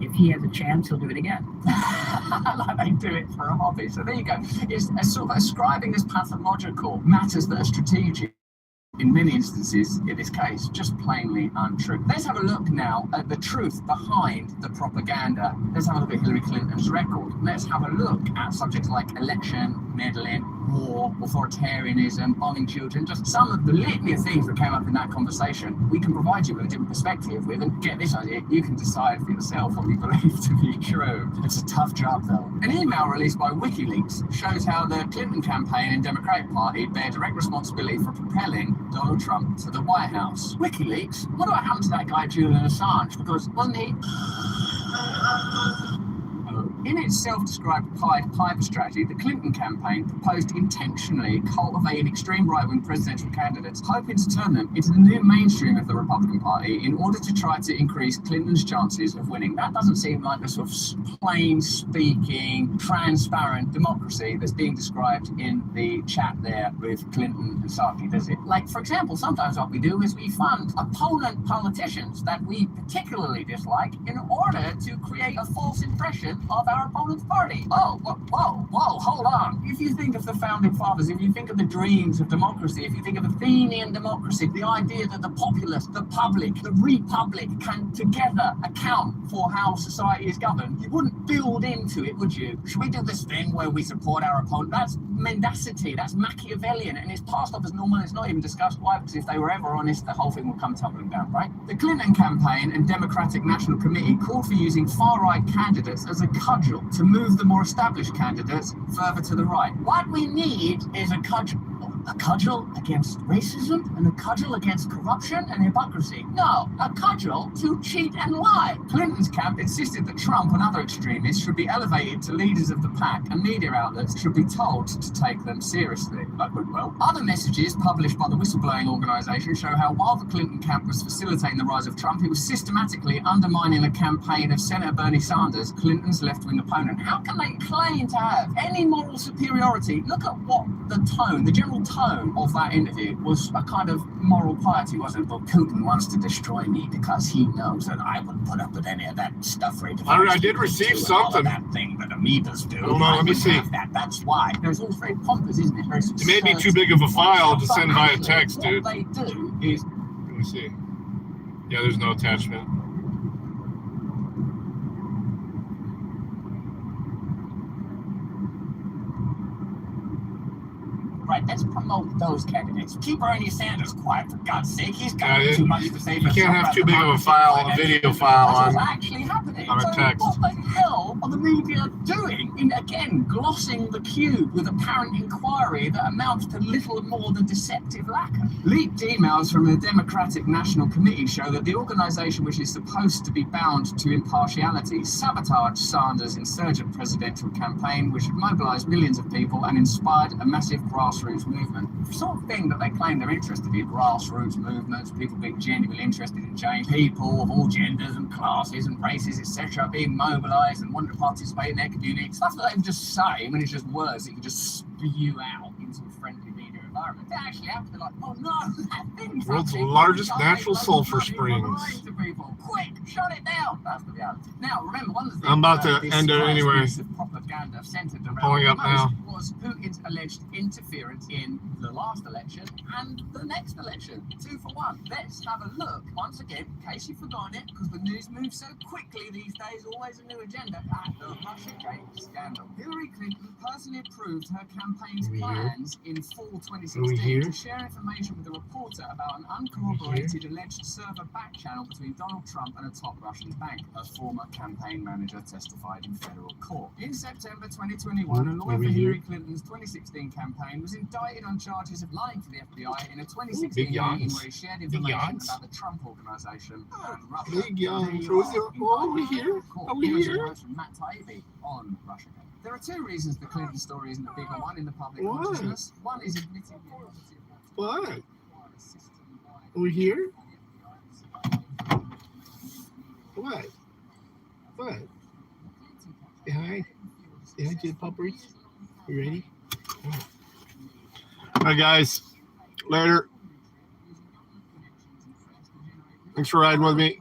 if he has a chance, he'll do it again. Like they do it for a hobby. So there you go. It's a sort of ascribing as pathological matters that are strategic. In many instances, in this case, just plainly untrue. Let's have a look now at the truth behind the propaganda. Let's have a look at Hillary Clinton's record. Let's have a look at subjects like election, meddling, war, authoritarianism, bombing children, just some of the litany of things that came up in that conversation. We can provide you with a different perspective with, and get this idea, you can decide for yourself what you believe to be true. It's a tough job, though. An email released by WikiLeaks shows how the Clinton campaign and Democratic Party bear direct responsibility for propelling Donald Trump to the White House. WikiLeaks? What happened to that guy Julian Assange? Because wasn't he... In its self-described Pied Piper strategy, the Clinton campaign proposed intentionally cultivating extreme right-wing presidential candidates, hoping to turn them into the new mainstream of the Republican Party in order to try to increase Clinton's chances of winning. That doesn't seem like a sort of plain-speaking, transparent democracy that's being described in the chat there with Clinton and Psaki, does it? Like, for example, sometimes what we do is we fund opponent politicians that we particularly dislike in order to create a false impression of our opponent's party. Oh, whoa, hold on. If you think of the founding fathers, if you think of the dreams of democracy, if you think of Athenian democracy, the idea that the populace, the public, the republic can together account for how society is governed, you wouldn't build into it, would you? Should we do this thing where we support our opponent? That's mendacity, that's Machiavellian, and it's passed off as normal. It's not even discussed. Why? Because if they were ever honest, the whole thing would come tumbling down, right? The Clinton campaign and Democratic National Committee called for using far-right candidates as a cudgel to move the more established candidates further to the right. What we need is a cudgel. A cudgel against racism and a cudgel against corruption and hypocrisy. No, a cudgel to cheat and lie. Clinton's camp insisted that Trump and other extremists should be elevated to leaders of the pack and media outlets should be told to take them seriously. Well, other messages published by the whistleblowing organisation show how while the Clinton camp was facilitating the rise of Trump, it was systematically undermining the campaign of Senator Bernie Sanders, Clinton's left-wing opponent. How can they claim to have any moral superiority? Look at what the tone, the general tone of that interview was a kind of moral piety, wasn't it? But Putin wants to destroy me because he knows that I wouldn't put up with any of that stuff. I did receive something. That thing that amoebas do. Hold on, let me see. That's why. It's all very pompous, isn't it? Very it may be too big of a file to send via text, dude. What they do is... Let me see. Yeah, there's no attachment. Right, let's promote those candidates. Keep Bernie Sanders quiet, for God's sake. He's got too much to say. You can't have too big of a file, a video file on actually happening. On a text. What the hell are the media doing in, again, glossing the cube with apparent inquiry that amounts to little more than deceptive lacquer? Leaked emails from the Democratic National Committee show that the organisation, which is supposed to be bound to impartiality, sabotaged Sanders' insurgent presidential campaign, which had mobilised millions of people and inspired a massive grassroots movement. The sort of thing that they claim they're interested in, grassroots movements, people being genuinely interested in change, people of all genders and classes and races, etc., being mobilised and wanting to participate in their community. Stuff that they can just say when it's just words that you can just spew out into a friendly media environment. They actually have to be like, oh no, that thing. World's largest natural sulfur springs. Quick, shut it down. That's the reality. Now, remember, one of the things I'm about to end it anyway. Propaganda centered around pulling up now. Was Putin's alleged interference in the last election and the next election. 2 for 1. Let's have a look once again, in case you've forgotten it, because the news moves so quickly these days. Always a new agenda. At the Russiagate scandal. Hillary Clinton personally approved her campaign's plans in fall 2016 to share information with a reporter about an uncorroborated alleged server back channel between Donald Trump and a top Russian bank. A former campaign manager testified in federal court. In September 2021, a lawyer for Hillary Clinton's 2016 campaign was indicted on charges of lying to the FBI in a 2016 meeting where he shared information about the Trump organization and Russia. Over here. Matt Taibbi on Russia. There are 2 reasons the Clinton story isn't a bigger one in the public consciousness. One is admitting what? Over here? What? What? Say hi. Say hi to the puppers. You ready? All right, guys. Later. Thanks for riding with me.